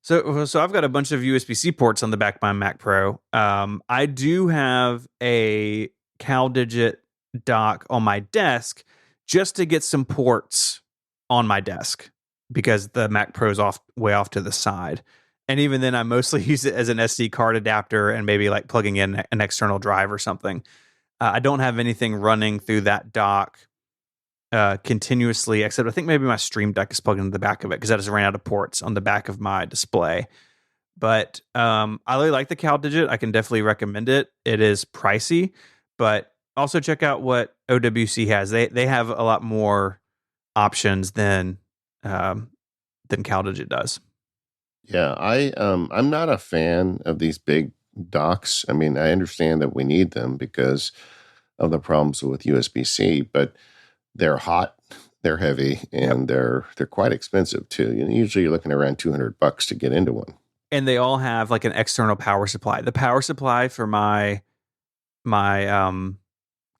So I've got a bunch of USB-C ports on the back of my Mac Pro. I do have a CalDigit dock on my desk just to get some ports on my desk because the Mac Pro's way off to the side. And even then, I mostly use it as an SD card adapter and maybe like plugging in an external drive or something. I don't have anything running through that dock continuously, except I think maybe my Stream Deck is plugged into the back of it because I just ran out of ports on the back of my display. But I really like the CalDigit. I can definitely recommend it. It is pricey, but also check out what OWC has. They have a lot more options than CalDigit does. Yeah, I'm not a fan of these big docks. I mean, I understand that we need them because of the problems with USB-C, but they're hot, they're heavy, and they're quite expensive too. Usually you're looking around $200 to get into one. And they all have like an external power supply. The power supply for my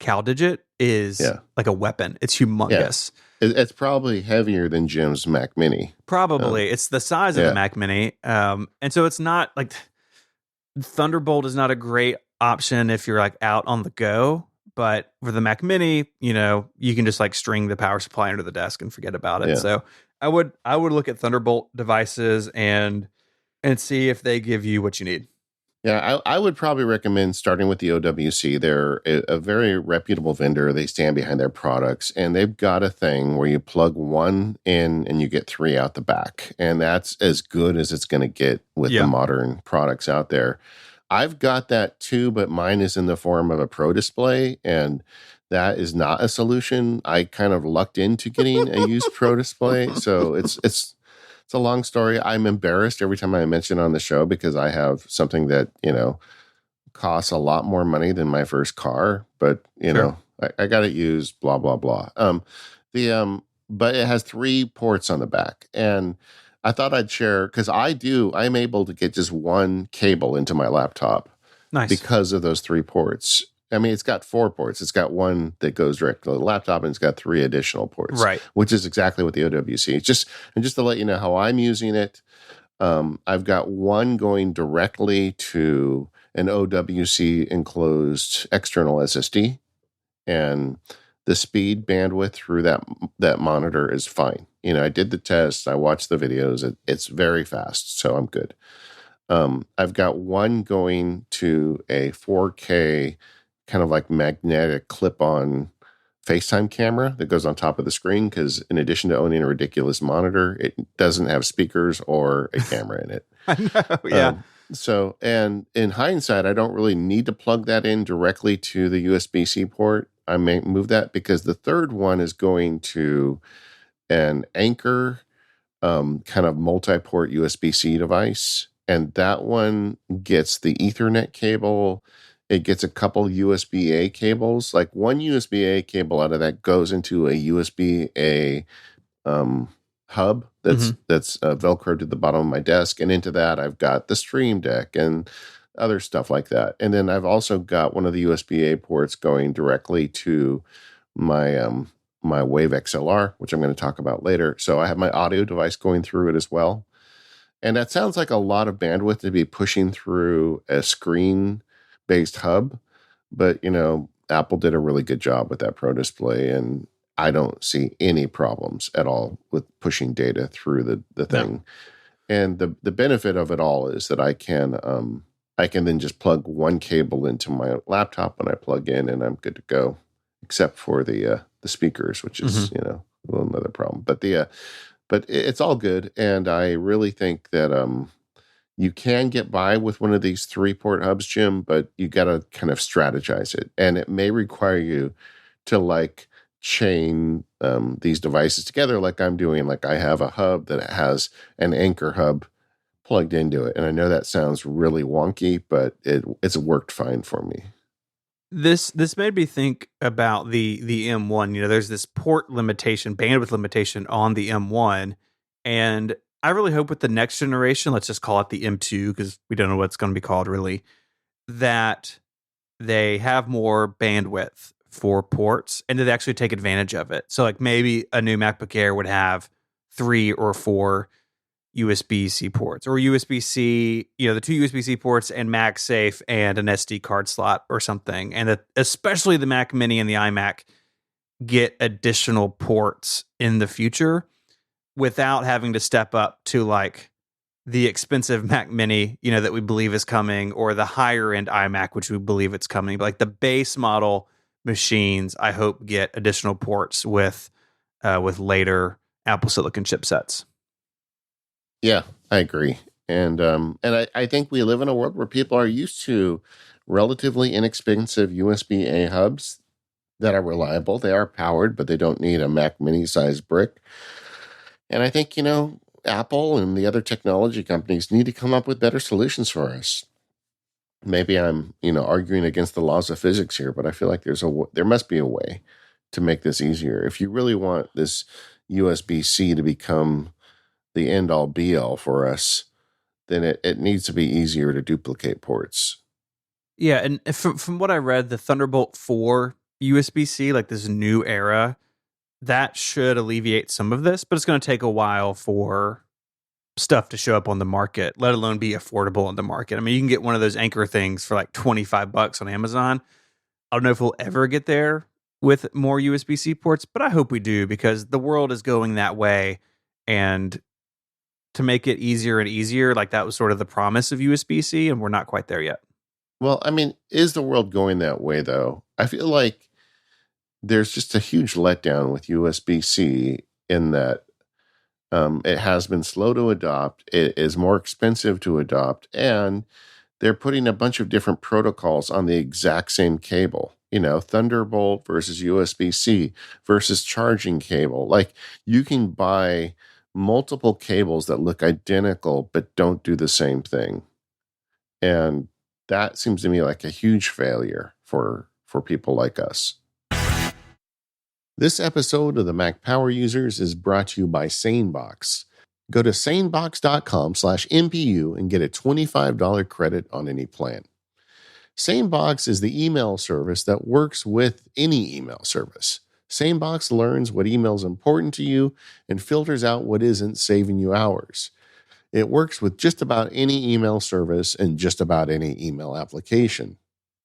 CalDigit is like a weapon. It's humongous. Yeah. It's probably heavier than Jim's Mac Mini. Probably. It's the size of the Mac Mini. And so it's not like Thunderbolt is not a great option if you're like out on the go. But for the Mac Mini, you can just like string the power supply under the desk and forget about it. Yeah. So I would look at Thunderbolt devices and see if they give you what you need. Yeah, I would probably recommend starting with the OWC. They're a very reputable vendor. They stand behind their products, and they've got a thing where you plug one in and you get three out the back. And that's as good as it's going to get with the modern products out there. I've got that too, but mine is in the form of a Pro Display, and that is not a solution. I kind of lucked into getting a used Pro Display, so it's a long story. I'm embarrassed every time I mention it on the show because I have something that, costs a lot more money than my first car, but I got it used, blah, blah, blah. But it has 3 ports on the back, and I thought I'd share because I'm able to get just one cable into my laptop because of those 3 ports. I mean, it's got 4 ports. It's got one that goes directly to the laptop, and it's got 3 additional ports, right? Which is exactly what the OWC. Just to let you know how I'm using it, I've got one going directly to an OWC enclosed external SSD, and the speed bandwidth through that monitor is fine. I did the test. I watched the videos. It's very fast, so I'm good. I've got one going to a 4K kind of like magnetic clip-on FaceTime camera that goes on top of the screen because in addition to owning a ridiculous monitor, it doesn't have speakers or a camera in it. I know, yeah. So, and in hindsight, I don't really need to plug that in directly to the USB-C port. I may move that because the third one is going to an Anker kind of multi-port USB-C device, and that one gets the Ethernet cable. It gets a couple USB-A cables. Like one USB-A cable out of that goes into a USB-A hub that's Velcroed to the bottom of my desk. And into that, I've got the Stream Deck and other stuff like that. And then I've also got one of the USB-A ports going directly to my my Wave XLR, which I'm going to talk about later. So I have my audio device going through it as well. And that sounds like a lot of bandwidth to be pushing through a screen-based hub, but Apple did a really good job with that Pro Display, and I don't see any problems at all with pushing data through the thing. No. And the benefit of it all is that I can then just plug one cable into my laptop when I plug in, and I'm good to go, except for the speakers, which is a little another problem. But but it's all good, and I really think that you can get by with one of these 3-port hubs, Jim, but you got to kind of strategize it. And it may require you to chain these devices together like I'm doing. Like I have a hub that has an Anker hub plugged into it. And I know that sounds really wonky, but it's worked fine for me. This made me think about the M1. There's this port limitation, bandwidth limitation on the M1. And I really hope with the next generation, let's just call it the M2, because we don't know what it's going to be called really, that they have more bandwidth for ports and that they actually take advantage of it. So maybe a new MacBook Air would have 3 or 4 USB-C ports, or USB-C, the two USB-C ports and MagSafe and an SD card slot or something. And that especially the Mac Mini and the iMac get additional ports in the future without having to step up to like the expensive Mac Mini, that we believe is coming, or the higher end iMac, which we believe it's coming. But like the base model machines, I hope get additional ports with later Apple Silicon chipsets. Yeah, I agree. And I think we live in a world where people are used to relatively inexpensive USB-A hubs that are reliable. They are powered, but they don't need a Mac Mini size brick. And I think, Apple and the other technology companies need to come up with better solutions for us. Maybe I'm, arguing against the laws of physics here, but I feel like there must be a way to make this easier. If you really want this USB-C to become the end-all be-all for us, then it needs to be easier to duplicate ports. Yeah, and from what I read, the Thunderbolt 4 USB-C, like this new era, that should alleviate some of this, but it's going to take a while for stuff to show up on the market, let alone be affordable on the market. I mean, you can get one of those Anchor things for like $25 on Amazon. I don't know if we'll ever get there with more USB-C ports, but I hope we do, because the world is going that way. And to make it easier and easier, like that was sort of the promise of USB-C, and we're not quite there yet. Well, I mean, is the world going that way, though? I feel like there's just a huge letdown with USB-C in that it has been slow to adopt. It is more expensive to adopt, and they're putting a bunch of different protocols on the exact same cable. Thunderbolt versus USB-C versus charging cable. Like, you can buy multiple cables that look identical but don't do the same thing. And that seems to me like a huge failure for people like us. This episode of the Mac Power Users is brought to you by SaneBox. Go to sanebox.com/MPU and get a $25 credit on any plan. SaneBox is the email service that works with any email service. SaneBox learns what email is important to you and filters out what isn't, saving you hours. It works with just about any email service and just about any email application.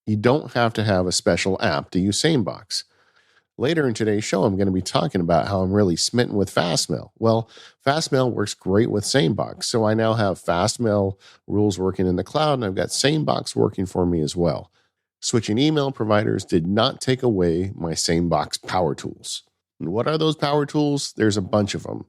You don't have to have a special app to use SaneBox. Later in today's show, I'm going to be talking about how I'm really smitten with Fastmail. Well, Fastmail works great with SaneBox, so I now have Fastmail rules working in the cloud, and I've got SaneBox working for me as well. Switching email providers did not take away my SaneBox power tools. And what are those power tools? There's a bunch of them.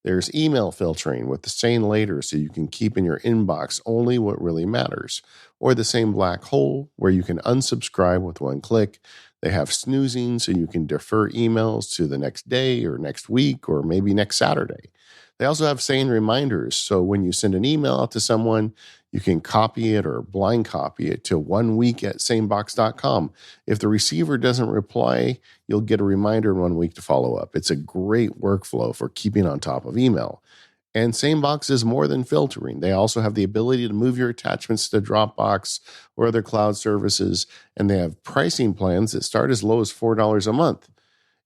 There's email filtering with the SaneLater, so you can keep in your inbox only what really matters. Or the SaneBlackHole, where you can unsubscribe with one click. They have snoozing, so you can defer emails to the next day or next week or maybe next Saturday. They also have Sane Reminders, so when you send an email out to someone, you can copy it or blind copy it to 1 week at sanebox.com. If the receiver doesn't reply, you'll get a reminder in 1 week to follow up. It's a great workflow for keeping on top of email. And SaneBox is more than filtering. They also have the ability to move your attachments to Dropbox or other cloud services, and they have pricing plans that start as low as $4 a month.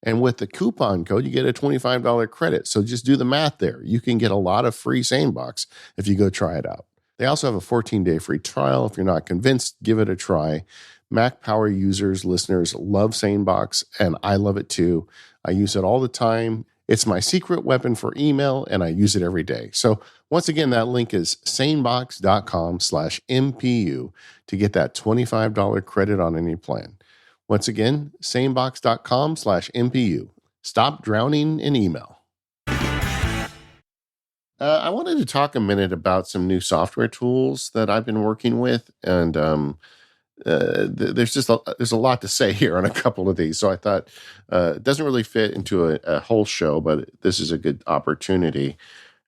And with the coupon code, you get a $25 credit. So just do the math there. You can get a lot of free SaneBox if you go try it out. They also have a 14-day free trial. If you're not convinced, give it a try. Mac Power users, listeners love SaneBox, and I love it too. I use it all the time. It's my secret weapon for email, and I use it every day. So once again, that link is sanebox.com/MPU to get that $25 credit on any plan. Once again, sanebox.com/MPU. Stop drowning in email. I wanted to talk a minute about some new software tools that I've been working with, and there's a lot to say here on a couple of these. So I thought it doesn't really fit into a whole show, but this is a good opportunity.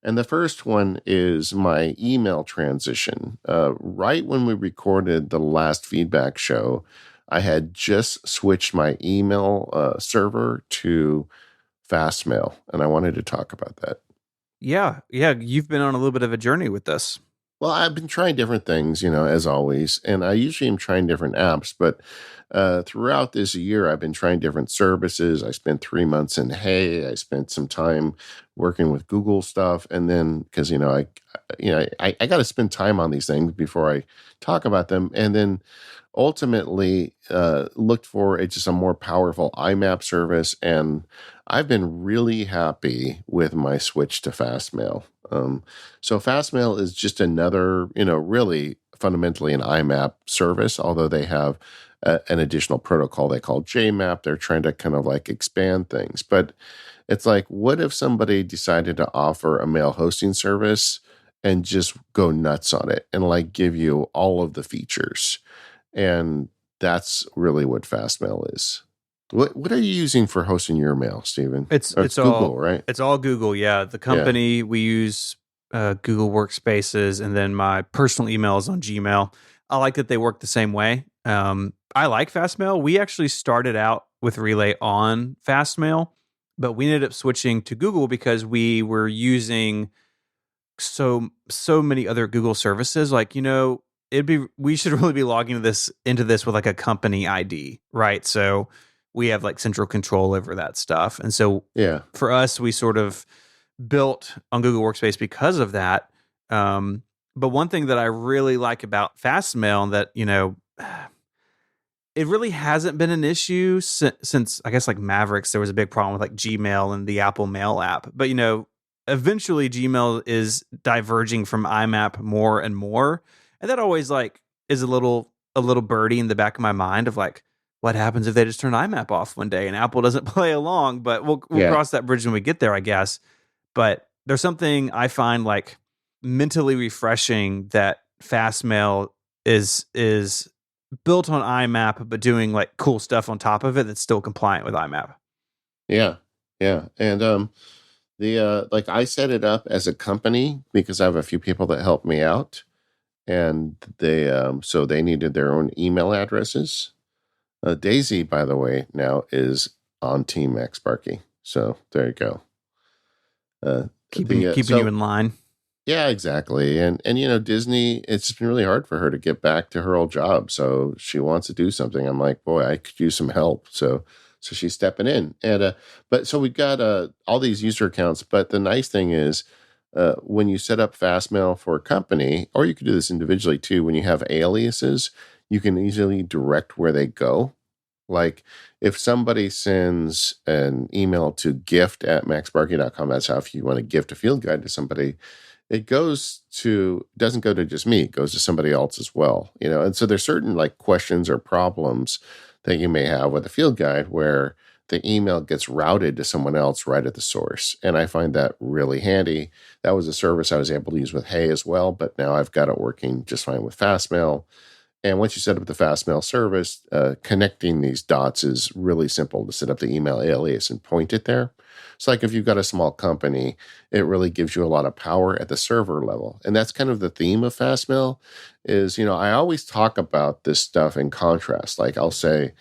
And the first one is my email transition. Right when we recorded the last feedback show, I had just switched my email server to Fastmail, and I wanted to talk about that. Yeah. You've been on a little bit of a journey with this. Well, I've been trying different things, as always, and I usually am trying different apps, but throughout this year, I've been trying different services. I spent 3 months in Hey. I spent some time working with Google stuff, and then because I got to spend time on these things before I talk about them, and then ultimately looked for just a more powerful IMAP service, and I've been really happy with my switch to Fastmail. So Fastmail is just another, really fundamentally an IMAP service, although they have an additional protocol they call JMAP. They're trying to kind of like expand things. But it's like, what if somebody decided to offer a mail hosting service and just go nuts on it and like give you all of the features? And that's really what Fastmail is. What are you using for hosting your mail, Stephen? It's Google, all right? It's all Google. Yeah, the company we use Google Workspaces, and then my personal email is on Gmail. I like that they work the same way. I like Fastmail. We actually started out with Relay on Fastmail, but we ended up switching to Google because we were using so many other Google services. Like, we should really be logging into this with like a company ID, right? So we have like central control over that stuff. And so for us, we sort of built on Google Workspace because of that. But one thing that I really like about Fastmail that, it really hasn't been an issue since I guess like Mavericks, there was a big problem with like Gmail and the Apple Mail app. But, eventually Gmail is diverging from IMAP more and more. And that always like is a little birdie in the back of my mind of like, what happens if they just turn IMAP off one day and Apple doesn't play along? But we'll cross that bridge when we get there, I guess. But there's something I find like mentally refreshing that Fastmail is built on IMAP, but doing like cool stuff on top of it that's still compliant with IMAP. Yeah. And like I set it up as a company because I have a few people that help me out, and so they needed their own email addresses. Daisy, by the way, now is on Team MacSparky. So there you go. Keeping you in line. Yeah, exactly. And Disney, it's been really hard for her to get back to her old job. So she wants to do something. I'm like, boy, I could use some help. So she's stepping in. And but so we've got all these user accounts. But the nice thing is when you set up Fastmail for a company, or you could do this individually too, when you have aliases, you can easily direct where they go. Like if somebody sends an email to gift@macsparky.com, that's how if you want to gift a field guide to somebody, it doesn't go to just me, it goes to somebody else as well. And so there's certain like questions or problems that you may have with a field guide where the email gets routed to someone else right at the source. And I find that really handy. That was a service I was able to use with Hey as well, but now I've got it working just fine with Fastmail. And once you set up the Fastmail service, connecting these dots is really simple to set up the email alias and point it there. It's like if you've got a small company, it really gives you a lot of power at the server level. And that's kind of the theme of Fastmail is, I always talk about this stuff in contrast. Like I'll say,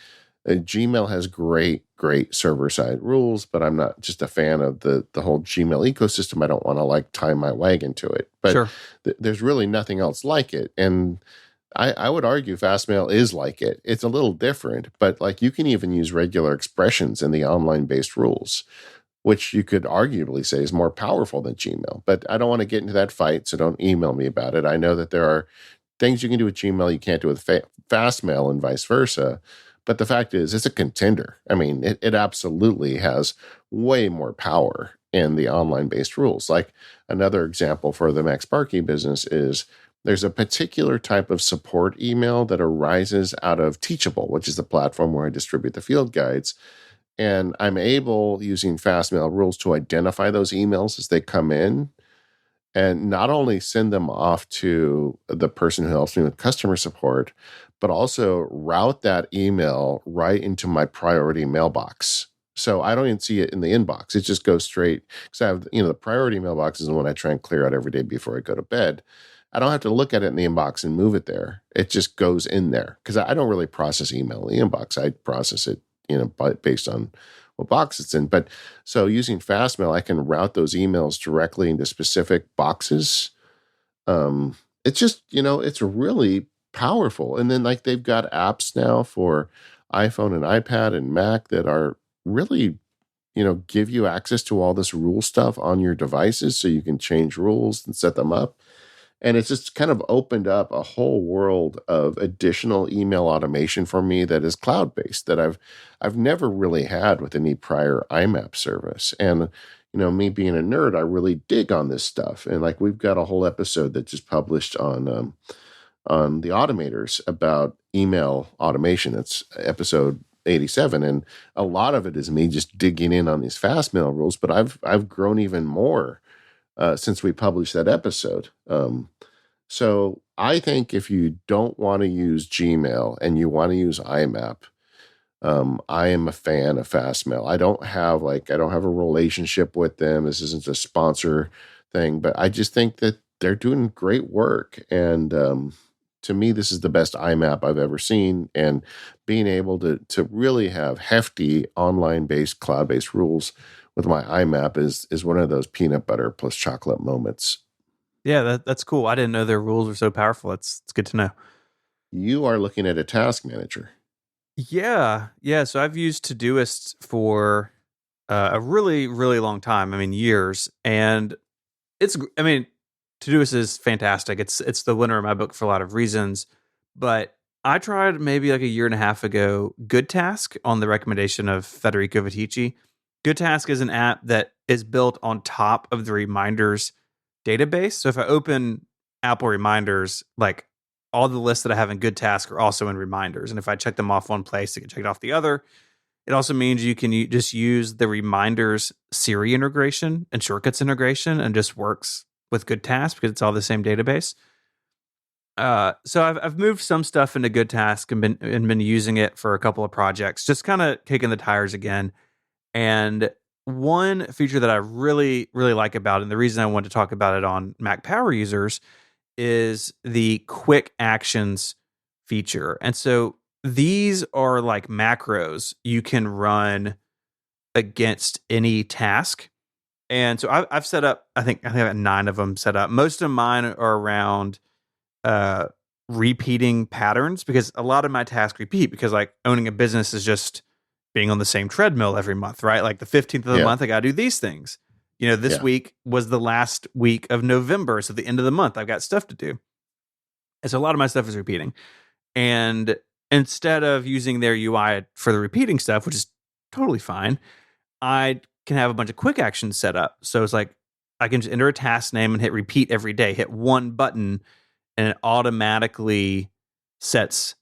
Gmail has great server-side rules, but I'm not just a fan of the whole Gmail ecosystem. I don't want to like tie my wagon to it. But sure. There's really nothing else like it. And I would argue Fastmail is like it. It's a little different, but like you can even use regular expressions in the online-based rules, which you could arguably say is more powerful than Gmail. But I don't want to get into that fight, so don't email me about it. I know that there are things you can do with Gmail you can't do with Fastmail and vice versa. But the fact is, it's a contender. I mean, it absolutely has way more power in the online-based rules. Like another example for the MacSparky business is there's a particular type of support email that arises out of Teachable, which is the platform where I distribute the field guides. And I'm able, using Fastmail rules, to identify those emails as they come in and not only send them off to the person who helps me with customer support, but also route that email right into my priority mailbox. So I don't even see it in the inbox. It just goes straight, because I have, the priority mailbox is the one I try and clear out every day before I go to bed. I don't have to look at it in the inbox and move it there. It just goes in there because I don't really process email in the inbox. I process it, based on what box it's in. But so using Fastmail, I can route those emails directly into specific boxes. it's just, it's really powerful. And then like they've got apps now for iPhone and iPad and Mac that are really, give you access to all this rule stuff on your devices so you can change rules and set them up. And it's just kind of opened up a whole world of additional email automation for me that is cloud-based that I've never really had with any prior IMAP service. And me being a nerd, I really dig on this stuff. And like we've got a whole episode that just published on the Automators about email automation. It's episode 87, and a lot of it is me just digging in on these Fastmail rules. But I've grown even more since we published that episode. So I think if you don't want to use Gmail and you want to use IMAP, I am a fan of Fastmail. I don't have a relationship with them. This isn't a sponsor thing, but I just think that they're doing great work. And to me, this is the best IMAP I've ever seen. And being able to really have hefty online-based, cloud-based rules with my IMAP is one of those peanut butter plus chocolate moments. Yeah, that's cool. I didn't know their rules were so powerful. It's good to know. You are looking at a task manager. Yeah. So I've used Todoist for a really, really long time. I mean, years. And Todoist is fantastic. It's the winner of my book for a lot of reasons. But I tried maybe like a year and a half ago GoodTask on the recommendation of Federico Viticci. GoodTask is an app that is built on top of the Reminders database. So if I open Apple Reminders, like all the lists that I have in GoodTask are also in Reminders. And if I check them off one place, I can check it off the other. It also means you can just use the Reminders Siri integration and Shortcuts integration and just works with GoodTask because it's all the same database. So I've moved some stuff into GoodTask and been using it for a couple of projects, just kind of kicking the tires again. And one feature that I really, really like about it, and the reason I want to talk about it on Mac Power users, is the quick actions feature. And so these are like macros you can run against any task. And so I've set up, I think I have 9 of them set up. Most of mine are around repeating patterns, because a lot of my tasks repeat, because like owning a business is just being on the same treadmill every month, right? Like the 15th of the month, I got to do these things. This week was the last week of November. So at the end of the month, I've got stuff to do. And so a lot of my stuff is repeating. And instead of using their UI for the repeating stuff, which is totally fine, I can have a bunch of quick actions set up. So it's like I can just enter a task name and hit repeat every day, hit one button, and it automatically sets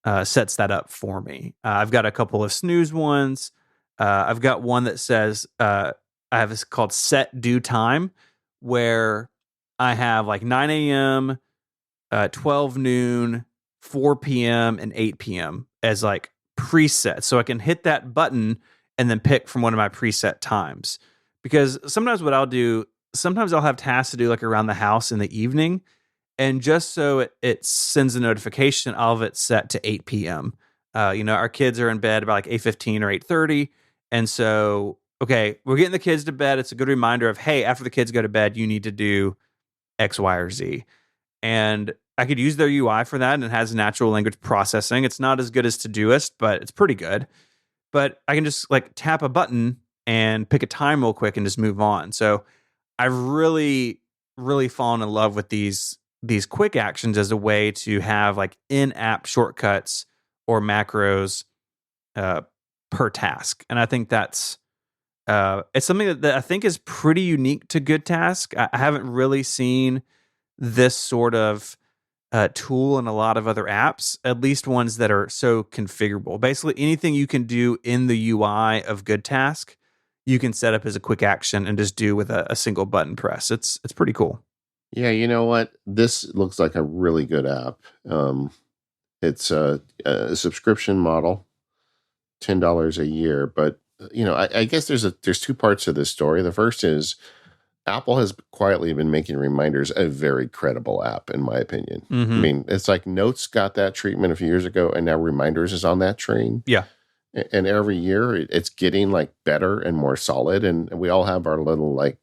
that up for me. I've got a couple of snooze ones. I've got one that says I have this called set due time, where I have like 9 a.m., 12 noon, 4 p.m., and 8 p.m. as like presets. So I can hit that button and then pick from one of my preset times. Because sometimes what I'll do, sometimes I'll have tasks to do like around the house in the evening. And just so it sends a notification, I'll have it set to 8 p.m. Our kids are in bed about like 8:15 or 8:30. And so, okay, we're getting the kids to bed. It's a good reminder of, hey, after the kids go to bed, you need to do X, Y, or Z. And I could use their UI for that, and it has natural language processing. It's not as good as Todoist, but it's pretty good. But I can just like tap a button and pick a time real quick and just move on. So I've really, really fallen in love with these quick actions as a way to have like in-app shortcuts or macros per task. And I think that's it's something that I think is pretty unique to GoodTask. I haven't really seen this sort of tool in a lot of other apps, at least ones that are so configurable. Basically, anything you can do in the UI of GoodTask, you can set up as a quick action and just do with a single button press. It's pretty cool. Yeah, you know what? This looks like a really good app. It's a subscription model, $10 a year. But I guess there's 2 parts to this story. The first is Apple has quietly been making Reminders a very credible app, in my opinion. Mm-hmm. I mean, it's like Notes got that treatment a few years ago, and now Reminders is on that train. Yeah. And every year it's getting like better and more solid. And we all have our little like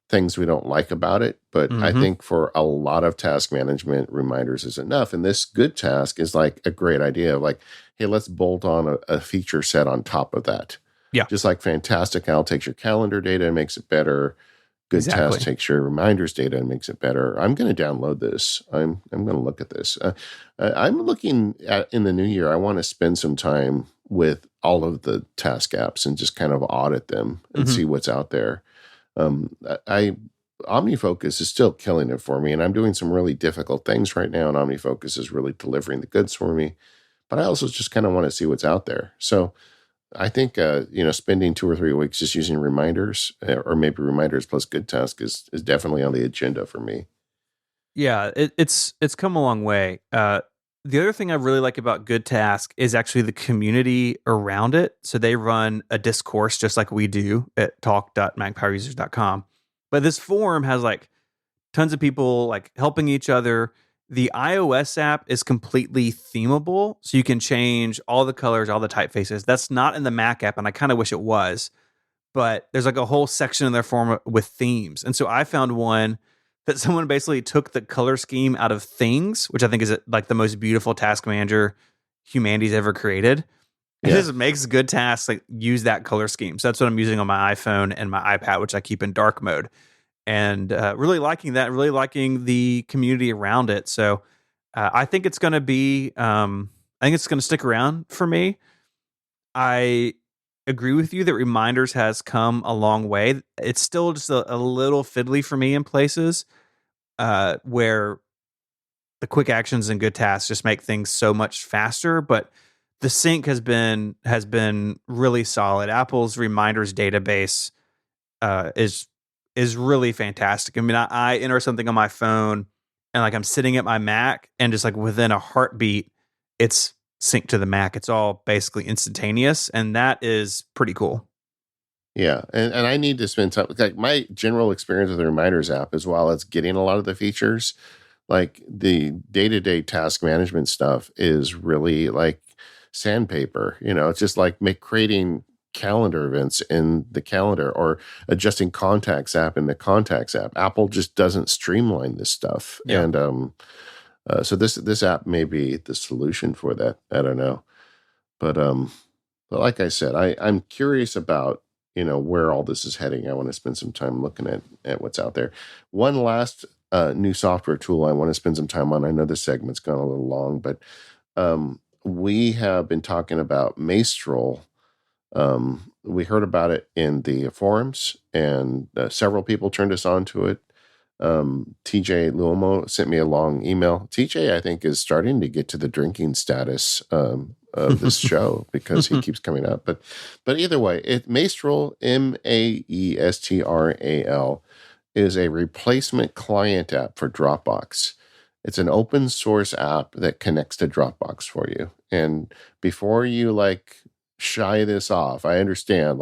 things we don't like about it. But I think for a lot of task management, reminders is enough. And this Good Task is like a great idea of like, hey, let's bolt on a feature set on top of that. Yeah. Just like Fantastical takes your calendar data and makes it better. Good Task takes your reminders data and makes it better. I'm going to download this. I'm going to look at this. I'm looking at in the new year. I want to spend some time with all of the task apps and just kind of audit them and see what's out there. OmniFocus is still killing it for me, and I'm doing some really difficult things right now, and OmniFocus is really delivering the goods for me. But I also just kind of want to see what's out there. So I think spending 2 or 3 weeks just using reminders, or maybe reminders plus Good Task, is definitely on the agenda for me. Yeah, it's come a long way. The other thing I really like about Good Task is actually the community around it. So they run a discourse just like we do at talk.macpowerusers.com. But this forum has like tons of people like helping each other. The iOS app is completely themable. So you can change all the colors, all the typefaces. That's not in the Mac app, and I kind of wish it was. But there's like a whole section in their forum with themes. And so I found one that someone basically took the color scheme out of Things, which I think is like the most beautiful task manager humanity's ever created. It just makes Good Tasks like use that color scheme. So that's what I'm using on my iPhone and my iPad, which I keep in dark mode. And really liking that, really liking the community around it. So I think it's going to be, I think it's going to stick around for me. I agree with you that Reminders has come a long way. It's still just a little fiddly for me in places where the quick actions and Good Tasks just make things so much faster. But the sync has been really solid. Apple's Reminders database is really fantastic. I mean, I enter something on my phone and like I'm sitting at my Mac and just like within a heartbeat, it's synced to the Mac. It's all basically instantaneous, and that is pretty cool. Yeah, and I need to spend time. Like my general experience with the Reminders app, as well as getting a lot of the features, like the day-to-day task management stuff, is really like sandpaper. It's just like creating calendar events in the calendar or adjusting contacts app in the contacts app. Apple just doesn't streamline this stuff, and so this app may be the solution for that. I don't know, but like I said, I'm curious about where all this is heading. I want to spend some time looking at what's out there. One last new software tool I want to spend some time on. I know this segment's gone a little long, but we have been talking about Maestral. We heard about it in the forums, and several people turned us on to it. TJ Luomo sent me a long email. TJ, I think, is starting to get to the drinking status of this show because he keeps coming up. But either way, Maestral, Maestral, is a replacement client app for Dropbox. It's an open source app that connects to Dropbox for you. And before you shy this off, I understand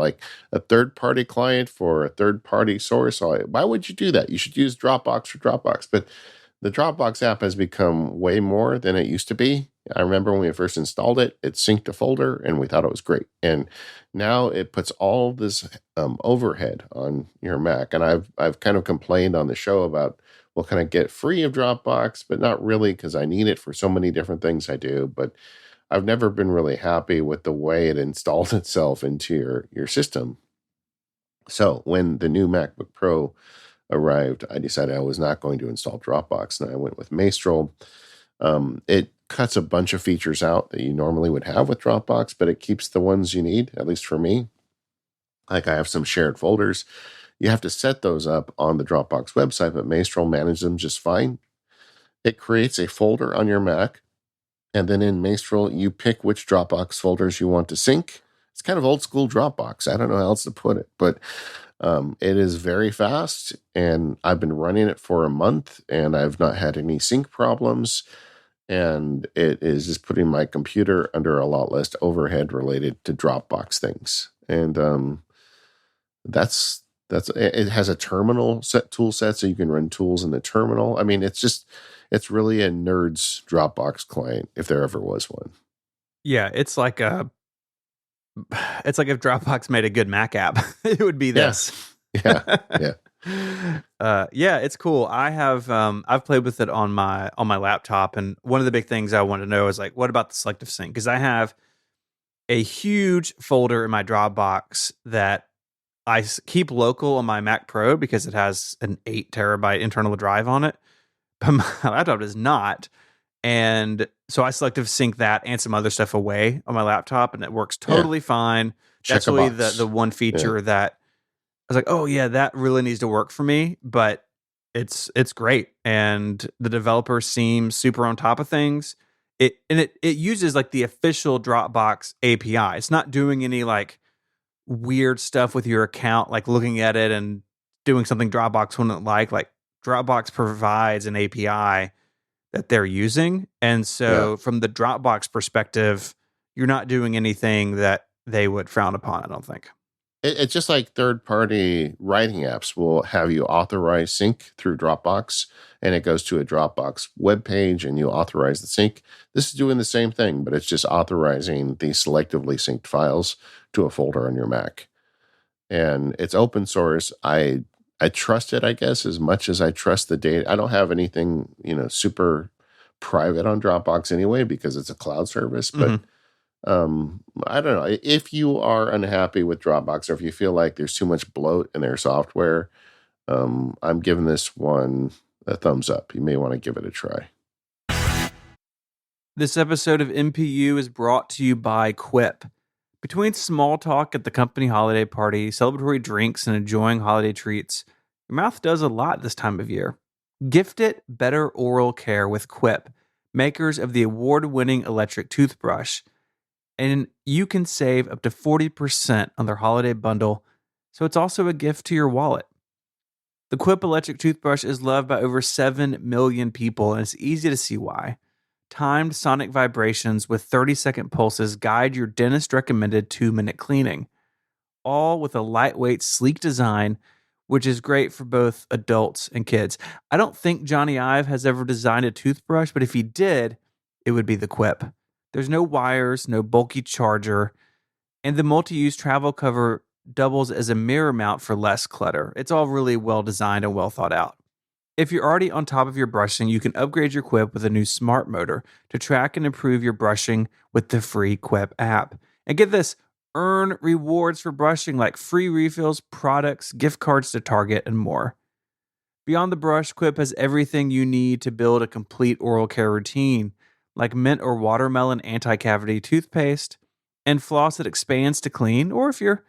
a third-party client for a third-party source. Why would you do that? You should use Dropbox for Dropbox. But the Dropbox app has become way more than it used to be. I remember when we first installed it, it synced a folder, and we thought it was great. And now it puts all this overhead on your Mac. And I've kind of complained on the show about, well, can I get free of Dropbox? But not really, because I need it for so many different things I do. But I've never been really happy with the way it installed itself into your system. So when the new MacBook Pro arrived, I decided I was not going to install Dropbox, and I went with Maestral. It cuts a bunch of features out that you normally would have with Dropbox, but it keeps the ones you need, at least for me. Like I have some shared folders. You have to set those up on the Dropbox website, but Maestral manages them just fine. It creates a folder on your Mac, and then in Maestral, you pick which Dropbox folders you want to sync. It's kind of old school Dropbox. I don't know how else to put it, but it is very fast, and I've been running it for a month, and I've not had any sync problems, and it is just putting my computer under a lot less overhead related to Dropbox things. And that's it has a terminal tool set, so you can run tools in the terminal. I mean, it's really a nerd's Dropbox client, if there ever was one. Yeah, it's like if Dropbox made a good Mac app, it would be this. Yeah. Yeah, it's cool. I've played with it on my laptop, and one of the big things I want to know is like, what about the selective sync? Because I have a huge folder in my Dropbox that keep local on my Mac Pro because it has an 8 terabyte internal drive on it, but my laptop does not. And so I selective sync that and some other stuff away on my laptop, and it works totally fine. That's really the one feature that I was like, oh yeah, that really needs to work for me. But it's great, and the developer seems super on top of things. It uses like the official Dropbox API. It's not doing any like weird stuff with your account, like looking at it and doing something Dropbox wouldn't like. Like Dropbox provides an API that they're using. And so from the Dropbox perspective, you're not doing anything that they would frown upon, I don't think. It's just like third-party writing apps will have you authorize sync through Dropbox, and it goes to a Dropbox web page, and you authorize the sync. This is doing the same thing, but it's just authorizing the selectively synced files to a folder on your Mac. And it's open source. I trust it, I guess, as much as I trust the data. I don't have anything, super private on Dropbox anyway because it's a cloud service, but I don't know. If you are unhappy with Dropbox or if you feel like there's too much bloat in their software, I'm giving this one a thumbs up. You may want to give it a try. This episode of MPU is brought to you by Quip. Between small talk at the company holiday party, celebratory drinks, and enjoying holiday treats, your mouth does a lot this time of year. Gift it better oral care with Quip, makers of the award-winning electric toothbrush. And you can save up to 40% on their holiday bundle, so it's also a gift to your wallet. The Quip electric toothbrush is loved by over 7 million people, and it's easy to see why. Timed sonic vibrations with 30-second pulses guide your dentist-recommended 2-minute cleaning, all with a lightweight, sleek design, which is great for both adults and kids. I don't think Johnny Ive has ever designed a toothbrush, but if he did, it would be the Quip. There's no wires, no bulky charger, and the multi-use travel cover doubles as a mirror mount for less clutter. It's all really well designed and well thought out. If you're already on top of your brushing, you can upgrade your Quip with a new smart motor to track and improve your brushing with the free Quip app. And get this, earn rewards for brushing like free refills, products, gift cards to Target, and more. Beyond the brush, Quip has everything you need to build a complete oral care routine, like mint or watermelon anti-cavity toothpaste, and floss that expands to clean, or if you're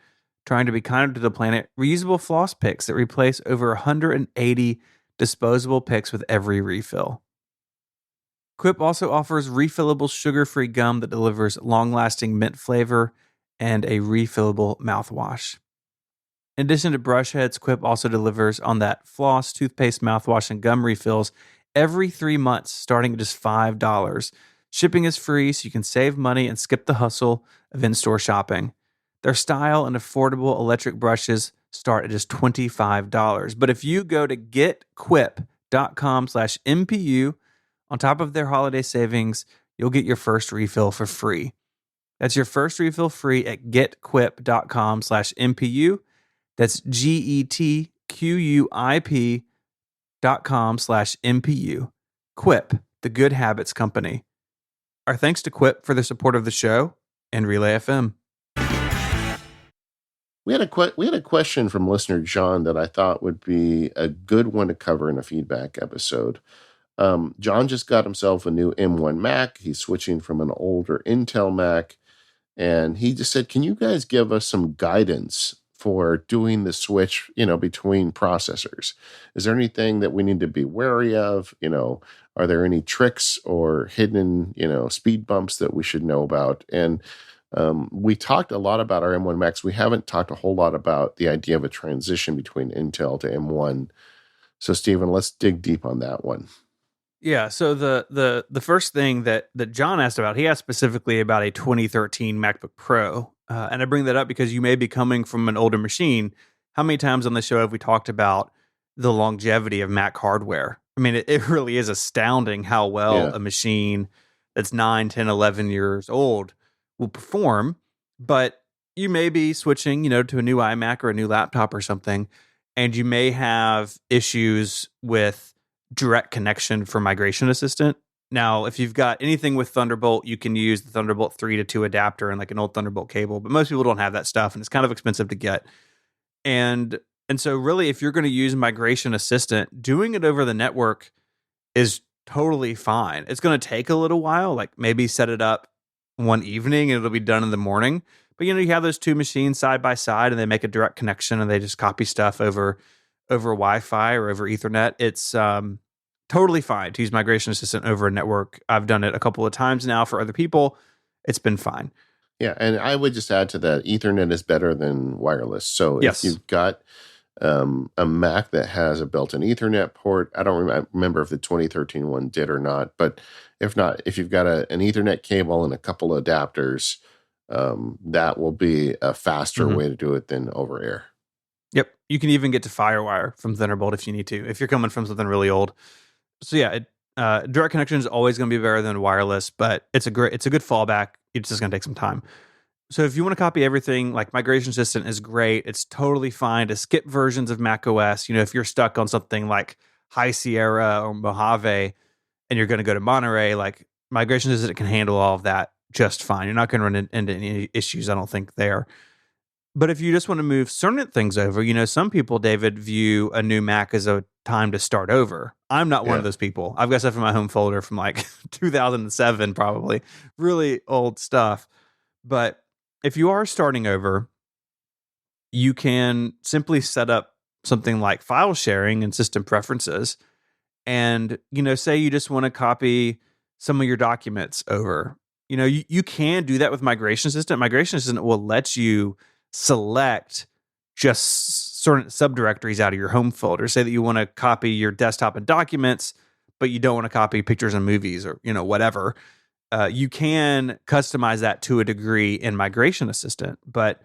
trying to be kinder to the planet, reusable floss picks that replace over 180 disposable picks with every refill. Quip also offers refillable sugar-free gum that delivers long-lasting mint flavor and a refillable mouthwash. In addition to brush heads, Quip also delivers on that floss, toothpaste, mouthwash, and gum refills every 3 months, starting at just $5. Shipping is free, so you can save money and skip the hustle of in-store shopping. Their style and affordable electric brushes start at just $25. But if you go to getquip.com/MPU, on top of their holiday savings, you'll get your first refill for free. That's your first refill free at getquip.com/MPU. That's GETQUIP.com/MPU. Quip, the Good Habits Company. Our thanks to Quip for the support of the show and Relay FM. We had a question from listener John that I thought would be a good one to cover in a feedback episode. John just got himself a new M1 Mac. He's switching from an older Intel Mac. And he just said, can you guys give us some guidance for doing the switch, between processors? Is there anything that we need to be wary of? Are there any tricks or hidden, speed bumps that we should know about? And we talked a lot about our M1 Macs. We haven't talked a whole lot about the idea of a transition between Intel to M1. So, Stephen, let's dig deep on that one. Yeah, so the first thing that John asked about, he asked specifically about a 2013 MacBook Pro. And I bring that up because you may be coming from an older machine. How many times on the show have we talked about the longevity of Mac hardware? I mean, it really is astounding how well a machine that's 9, 10, 11 years old will perform. But you may be switching, to a new iMac or a new laptop or something. and you may have issues with direct connection for Migration Assistant. Now, if you've got anything with Thunderbolt, you can use the Thunderbolt 3 to 2 adapter and like an old Thunderbolt cable, but most people don't have that stuff, and it's kind of expensive to get. And so really, if you're going to use Migration Assistant, doing it over the network is totally fine. It's going to take a little while, like maybe set it up one evening and it'll be done in the morning. But you have those two machines side by side and they make a direct connection and they just copy stuff over Wi-Fi or over Ethernet. It's totally fine to use Migration Assistant over a network. I've done it a couple of times now for other people. It's been fine. Yeah, and I would just add to that, Ethernet is better than wireless. So yes. If you've got a Mac that has a built-in Ethernet port, I don't remember if the 2013 one did or not, but if not, if you've got an Ethernet cable and a couple of adapters, that will be a faster way to do it than over air. Yep. You can even get to FireWire from Thunderbolt if you need to, if you're coming from something really old. So yeah, direct connection is always going to be better than wireless, but it's a good fallback. It's just going to take some time. So if you want to copy everything, like Migration Assistant is great. It's totally fine to skip versions of macOS. If you're stuck on something like High Sierra or Mojave and you're going to go to Monterey, like Migration Assistant can handle all of that just fine. You're not going to run into any issues, I don't think, there. But if you just want to move certain things over, some people, David, view a new Mac as a time to start over. I'm not one of those people. I've got stuff in my home folder from like 2007, probably. Really old stuff. But if you are starting over, you can simply set up something like file sharing and system preferences. And, say you just want to copy some of your documents over. You can do that with Migration Assistant. Migration Assistant will let you select just certain subdirectories out of your home folder. Say that you want to copy your desktop and documents, but you don't want to copy pictures and movies or, whatever. You can customize that to a degree in Migration Assistant, but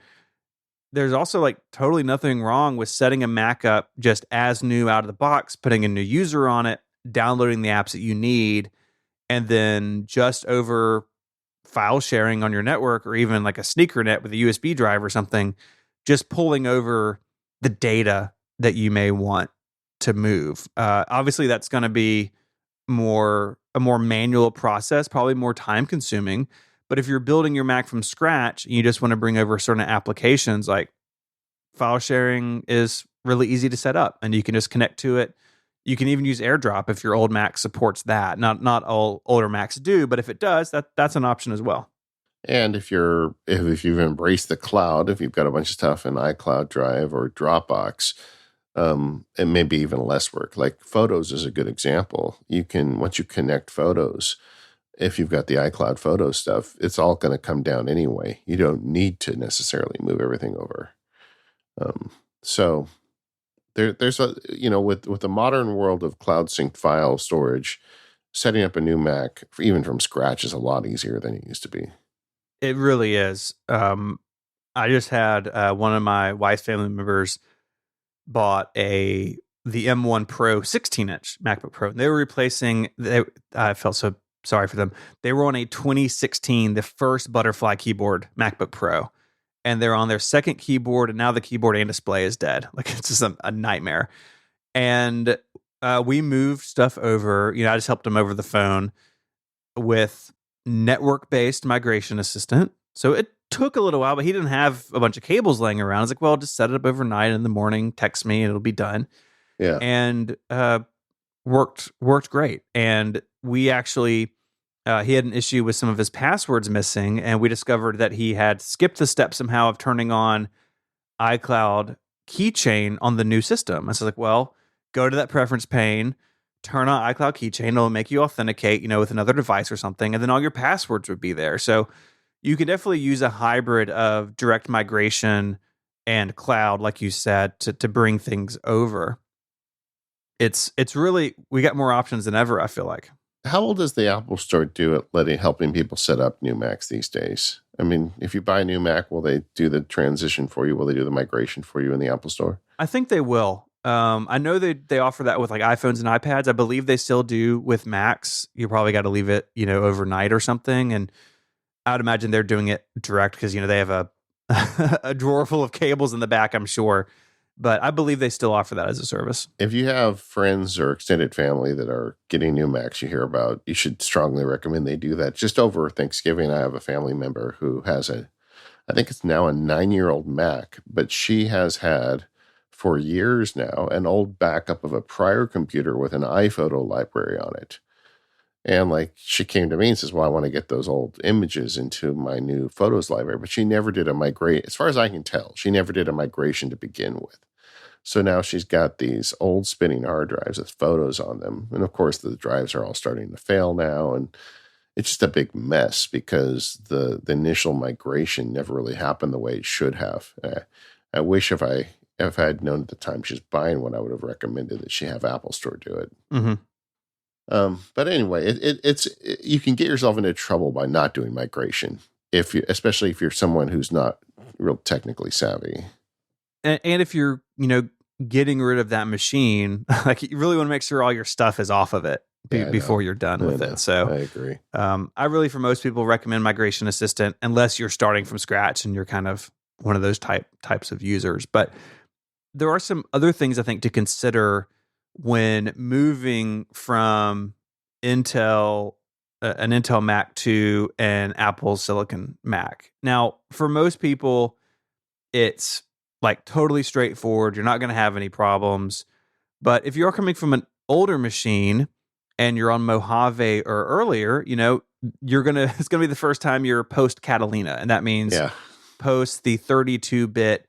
there's also like totally nothing wrong with setting a Mac up just as new out of the box, putting a new user on it, downloading the apps that you need, and then just over file sharing on your network or even like a sneaker net with a USB drive or something, just pulling over the data that you may want to move. Obviously, that's going to be a more manual process, probably more time consuming. But if you're building your Mac from scratch and you just want to bring over certain applications, like file sharing is really easy to set up and you can just connect to it. You can even use AirDrop if your old Mac supports that. Not all older Macs do, but if it does, that's an option as well. And if you've embraced the cloud, if you've got a bunch of stuff in iCloud Drive or Dropbox, it may be even less work. Like Photos is a good example. Once you connect Photos, if you've got the iCloud photo stuff, it's all going to come down anyway. You don't need to necessarily move everything over. So there's with the modern world of cloud synced file storage, setting up a new Mac, even from scratch, is a lot easier than it used to be. It really is. I just had one of my wife's family members bought the M1 Pro 16-inch MacBook Pro. They were replacing. I felt so sorry for them. They were on a 2016, the first Butterfly keyboard MacBook Pro, and they're on their second keyboard, and now the keyboard and display is dead. Like it's just a nightmare. And we moved stuff over. I just helped them over the phone with network-based Migration Assistant. So it took a little while, but he didn't have a bunch of cables laying around. I was like, well, just set it up overnight in the morning, text me, and it'll be done. Yeah. And worked great. And we actually, he had an issue with some of his passwords missing, and we discovered that he had skipped the step somehow of turning on iCloud Keychain on the new system. I was like, well, go to that preference pane, turn on iCloud Keychain, it'll make you authenticate, with another device or something, and then all your passwords would be there. So you can definitely use a hybrid of direct migration and cloud, like you said, to bring things over. It's really, we got more options than ever, I feel like. How old does the Apple Store do at helping people set up new Macs these days? I mean, if you buy a new Mac, will they do the transition for you? Will they do the migration for you in the Apple Store? I think they will. I know they offer that with like iPhones and iPads. I believe they still do with Macs. You probably got to leave it, overnight or something. And I would imagine they're doing it direct because, they have a drawer full of cables in the back, I'm sure. But I believe they still offer that as a service. If you have friends or extended family that are getting new Macs you hear about, you should strongly recommend they do that. Just over Thanksgiving, I have a family member who has I think it's now a 9-year-old Mac, but she has had for years now an old backup of a prior computer with an iPhoto library on it. And like she came to me and says, well, I want to get those old images into my new photos library, but she never did a migration. As far as I can tell, she never did a migration to begin with. So now she's got these old spinning hard drives with photos on them. And of course, the drives are all starting to fail now. And it's just a big mess because the initial migration never really happened the way it should have. I wish if I had known at the time she's buying one, I would have recommended that she have Apple Store do it. Mm-hmm. But anyway, it's you can get yourself into trouble by not doing migration, especially if you're someone who's not real technically savvy. And if you're, getting rid of that machine, like you really want to make sure all your stuff is off of it before you're done with it. So I agree. I really, for most people, recommend Migration Assistant unless you're starting from scratch and you're kind of one of those types of users. But there are some other things I think to consider when moving from an Intel Mac to an Apple Silicon Mac. Now, for most people, it's like totally straightforward. You're not going to have any problems. But if you're coming from an older machine and you're on Mojave or earlier, it's gonna be the first time you're post Catalina, and that means post the 32-bit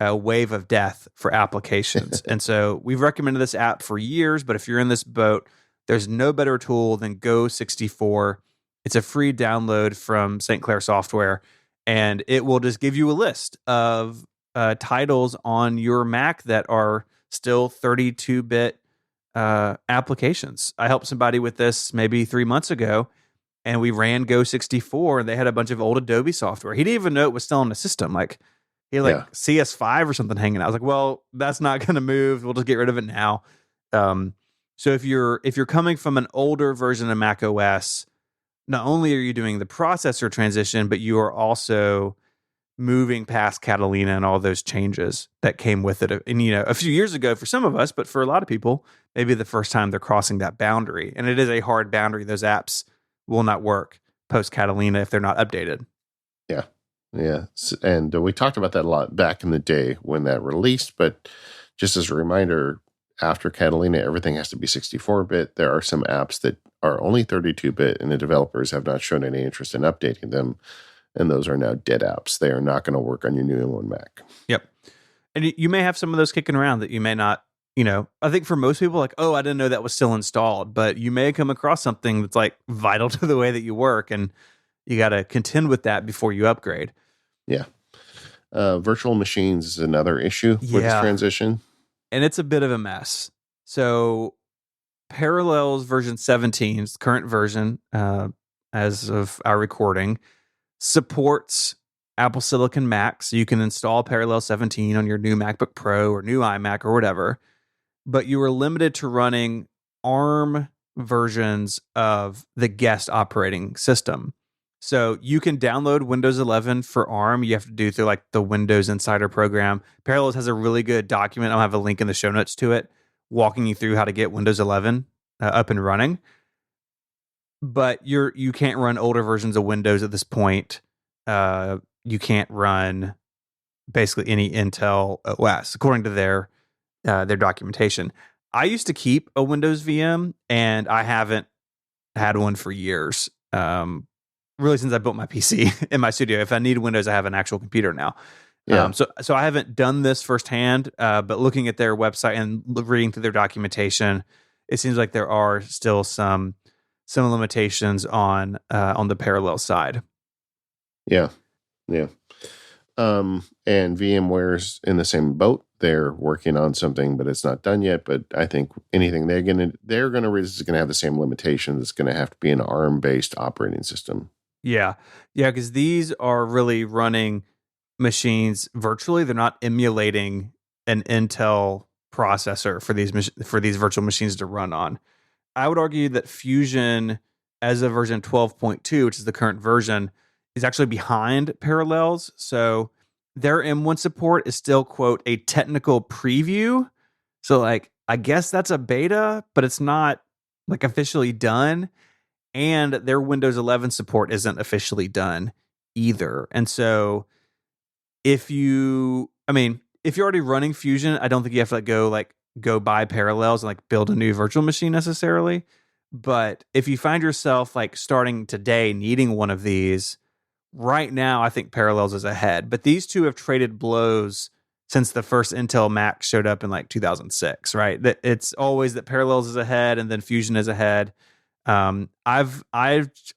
wave of death for applications. And so we've recommended this app for years, but if you're in this boat, there's no better tool than Go64. It's a free download from St. Clair Software, and it will just give you a list of titles on your Mac that are still 32-bit applications. I helped somebody with this maybe 3 months ago, and we ran Go64, and they had a bunch of old Adobe software. He didn't even know it was still on the system. Like, he had CS5 or something hanging out. I was like, well, that's not going to move. We'll just get rid of it now. So if you're coming from an older version of Mac OS, not only are you doing the processor transition, but you are also moving past Catalina and all those changes that came with it. And, a few years ago for some of us, but for a lot of people, maybe the first time they're crossing that boundary. And it is a hard boundary. Those apps will not work post Catalina if they're not updated. Yeah. Yeah. And we talked about that a lot back in the day when that released. But just as a reminder, after Catalina, everything has to be 64-bit. There are some apps that are only 32-bit, and the developers have not shown any interest in updating them. And those are now dead apps. They are not going to work on your new one Mac. Yep. And you may have some of those kicking around that you may not, I think for most people, like, oh, I didn't know that was still installed. But you may come across something that's like vital to the way that you work, and you got to contend with that before you upgrade. Yeah. Virtual machines is another issue with this transition. And it's a bit of a mess. So Parallels version 17, the current version as of our recording, supports Apple Silicon Mac. So you can install Parallels 17 on your new MacBook Pro or new iMac or whatever. But you are limited to running ARM versions of the guest operating system. So you can download Windows 11 for ARM. You have to do through like the Windows Insider program. Parallels has a really good document. I'll have a link in the show notes to it, walking you through how to get Windows 11 up and running. But you can't run older versions of Windows at this point. You can't run basically any Intel OS according to their documentation. I used to keep a Windows VM, and I haven't had one for years. Really, since I built my PC in my studio. If I need Windows, I have an actual computer now. Yeah. So I haven't done this firsthand, but looking at their website and reading through their documentation, it seems like there are still some limitations on the Parallel side. Yeah. And VMware's in the same boat. They're working on something, but it's not done yet. But I think anything is going to have the same limitations. It's going to have to be an ARM-based operating system. Yeah, because these are really running machines virtually. They're not emulating an Intel processor for these virtual machines to run on. I would argue that Fusion, as of version 12.2, which is the current version, is actually behind Parallels. So their M1 support is still, quote, a technical preview. So, like, I guess that's a beta, but it's not like officially done. And their Windows 11 support isn't officially done either. And so if you're already running Fusion, I don't think you have to go buy Parallels and like build a new virtual machine necessarily. But if you find yourself like starting today needing one of these, right now I think Parallels is ahead. But these two have traded blows since the first Intel Mac showed up in like 2006, right? That it's always that Parallels is ahead and then Fusion is ahead. I've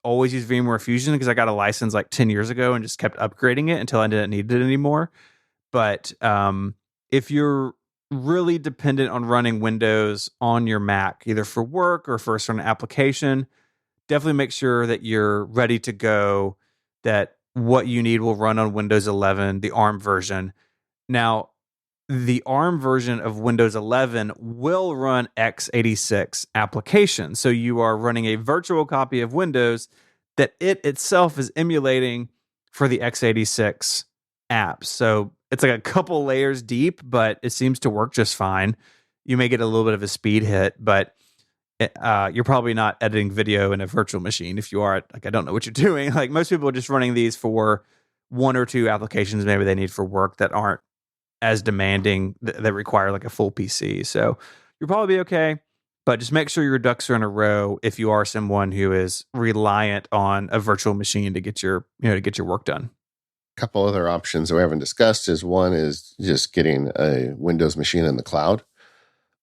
always used VMware Fusion because I got a license like 10 years ago and just kept upgrading it until I didn't need it anymore. But if you're really dependent on running Windows on your Mac, either for work or for a certain application, definitely make sure that you're ready to go, that what you need will run on Windows 11, the ARM version. Now, the ARM version of Windows 11 will run x86 applications. So you are running a virtual copy of Windows that it itself is emulating for the x86 apps. So it's like a couple layers deep, but it seems to work just fine. You may get a little bit of a speed hit, but you're probably not editing video in a virtual machine. If you are, like, I don't know what you're doing. Like, most people are just running these for one or two applications maybe they need for work that aren't as demanding, that require like a full PC. So you'll probably be okay, but just make sure your ducks are in a row if you are someone who is reliant on a virtual machine to get your work done. A couple other options that we haven't discussed is one is just getting a Windows machine in the cloud.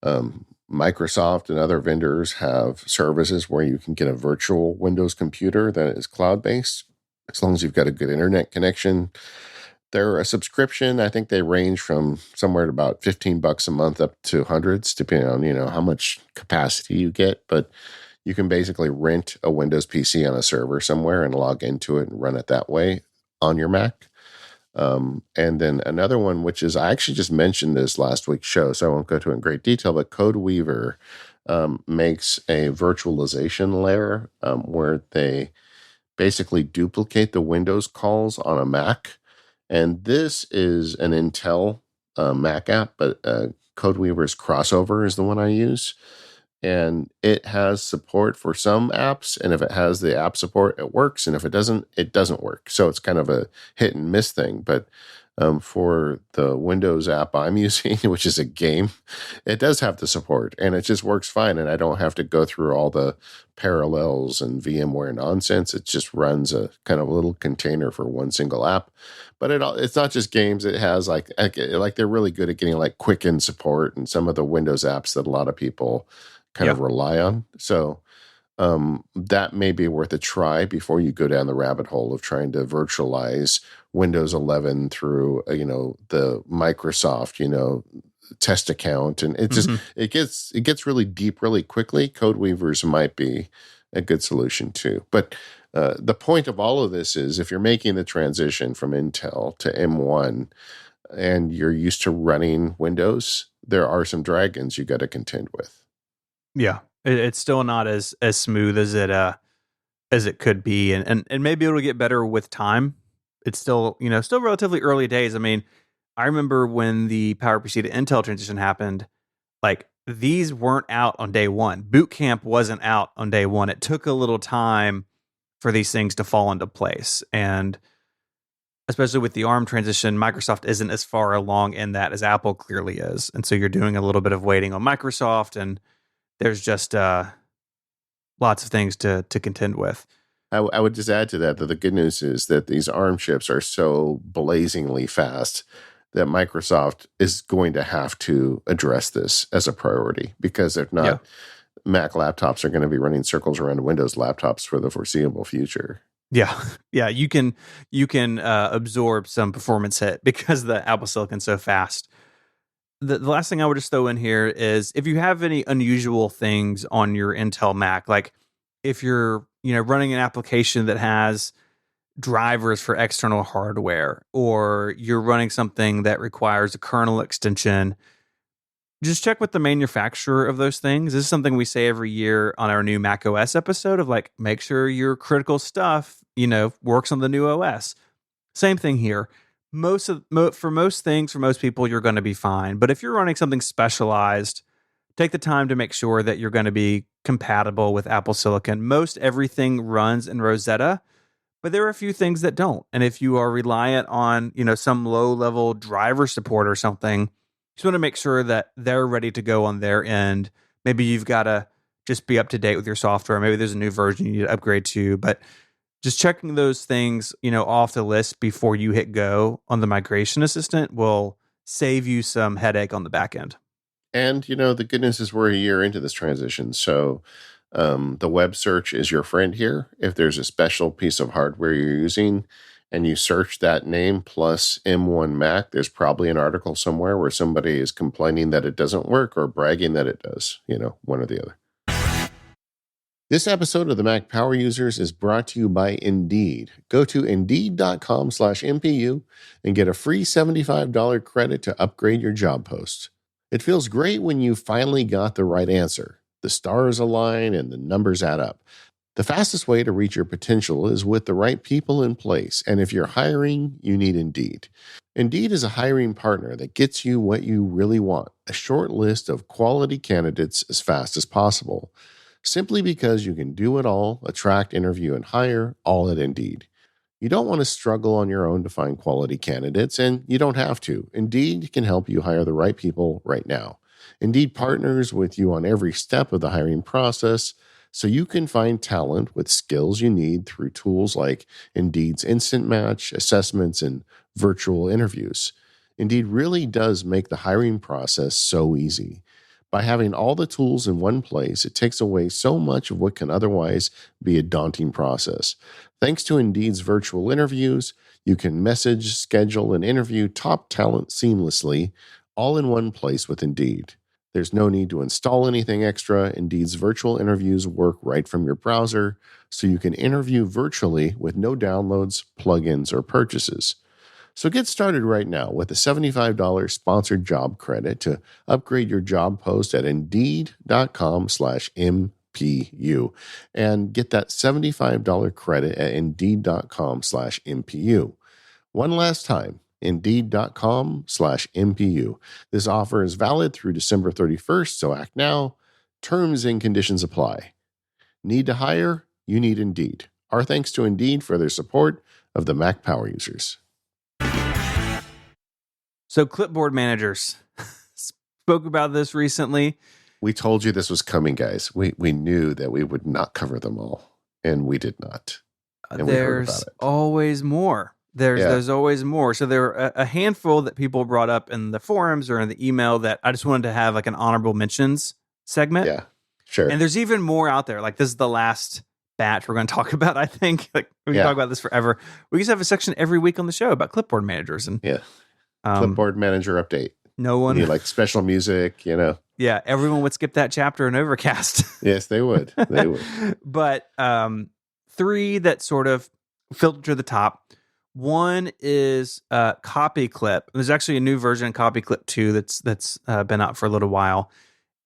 Microsoft and other vendors have services where you can get a virtual Windows computer that is cloud-based, as long as you've got a good internet connection. They're a subscription. I think they range from somewhere to about $15 a month up to hundreds, depending on, how much capacity you get. But you can basically rent a Windows PC on a server somewhere and log into it and run it that way on your Mac. And then another one, which is, I actually just mentioned this last week's show, so I won't go to it in great detail, but CodeWeaver makes a virtualization layer where they basically duplicate the Windows calls on a Mac. And this is an Intel Mac app, but CodeWeaver's Crossover is the one I use. And it has support for some apps. And if it has the app support, it works. And if it doesn't work. So it's kind of a hit and miss thing. But for the Windows app I'm using, which is a game, it does have the support and it just works fine. And I don't have to go through all the Parallels and VMware nonsense. It just runs a kind of little container for one single app. But it's not just games. It has like they're really good at getting like Quicken support and some of the Windows apps that a lot of people kind of rely on. So that may be worth a try before you go down the rabbit hole of trying to virtualize Windows 11 through, the Microsoft, test account. And it just, it gets really deep really quickly. CodeWeavers might be a good solution too. But the point of all of this is if you're making the transition from Intel to M1 and you're used to running Windows, there are some dragons you got to contend with. Yeah. It's still not as smooth as it could be, and maybe it'll get better with time. It's still relatively early days. I mean, I remember when the PowerPC to Intel transition happened, like these weren't out on day one. Boot Camp wasn't out on day one. It took a little time for these things to fall into place, and especially with the ARM transition, Microsoft isn't as far along in that as Apple clearly is, and so you're doing a little bit of waiting on Microsoft, and there's just lots of things to contend with. I would just add to that the good news is that these ARM chips are so blazingly fast that Microsoft is going to have to address this as a priority, because if not, Mac laptops are going to be running circles around Windows laptops for the foreseeable future. Yeah. You can absorb some performance hit because the Apple Silicon's so fast. The last thing I would just throw in here is if you have any unusual things on your Intel Mac, like if you're running an application that has drivers for external hardware, or you're running something that requires a kernel extension, just check with the manufacturer of those things. This is something we say every year on our new Mac OS episode of like, make sure your critical stuff, works on the new OS. Same thing here. for most things, for most people, you're going to be fine. But if you're running something specialized, take the time to make sure that you're going to be compatible with Apple Silicon. Most everything runs in Rosetta, but there are a few things that don't. And if you are reliant on, some low-level driver support or something, you just want to make sure that they're ready to go on their end. Maybe you've got to just be up to date with your software. Maybe there's a new version you need to upgrade to, but just checking those things, off the list before you hit go on the migration assistant will save you some headache on the back end. And, the good news is we're a year into this transition. So the web search is your friend here. If there's a special piece of hardware you're using and you search that name plus M1 Mac, there's probably an article somewhere where somebody is complaining that it doesn't work or bragging that it does, one or the other. This episode of the Mac Power Users is brought to you by Indeed. Go to Indeed.com/MPU and get a free $75 credit to upgrade your job post. It feels great when you finally got the right answer. The stars align and the numbers add up. The fastest way to reach your potential is with the right people in place. And if you're hiring, you need Indeed. Indeed is a hiring partner that gets you what you really want, a short list of quality candidates as fast as possible. Simply because you can do it all, attract, interview, and hire, all at Indeed. You don't want to struggle on your own to find quality candidates, and you don't have to. Indeed can help you hire the right people right now. Indeed partners with you on every step of the hiring process, so you can find talent with skills you need through tools like Indeed's Instant Match, assessments, and virtual interviews. Indeed really does make the hiring process so easy. By having all the tools in one place, it takes away so much of what can otherwise be a daunting process. Thanks to Indeed's virtual interviews, you can message, schedule, and interview top talent seamlessly, all in one place with Indeed. There's no need to install anything extra. Indeed's virtual interviews work right from your browser, so you can interview virtually with no downloads, plugins, or purchases. So get started right now with a $75 sponsored job credit to upgrade your job post at Indeed.com/MPU and get that $75 credit at Indeed.com/MPU. One last time, Indeed.com/MPU. This offer is valid through December 31st, so act now. Terms and conditions apply. Need to hire? You need Indeed. Our thanks to Indeed for their support of the Mac Power Users. So clipboard managers, spoke about this recently. We told you this was coming, guys. We knew that we would not cover them all, and we did not. And there's always more. There's always more. So there are a handful that people brought up in the forums or in the email that I just wanted to have like an honorable mentions segment. Yeah, sure. And there's even more out there. Like this is the last batch we're going to talk about, I think. Like we can talk about this forever. We just have a section every week on the show about clipboard managers. And clipboard manager update. No one. You need, like special music, Yeah, everyone would skip that chapter in Overcast. Yes, they would. They would. But three that sort of filter to the top. One is Copy Clip. There's actually a new version of Copy Clip 2 that's been out for a little while.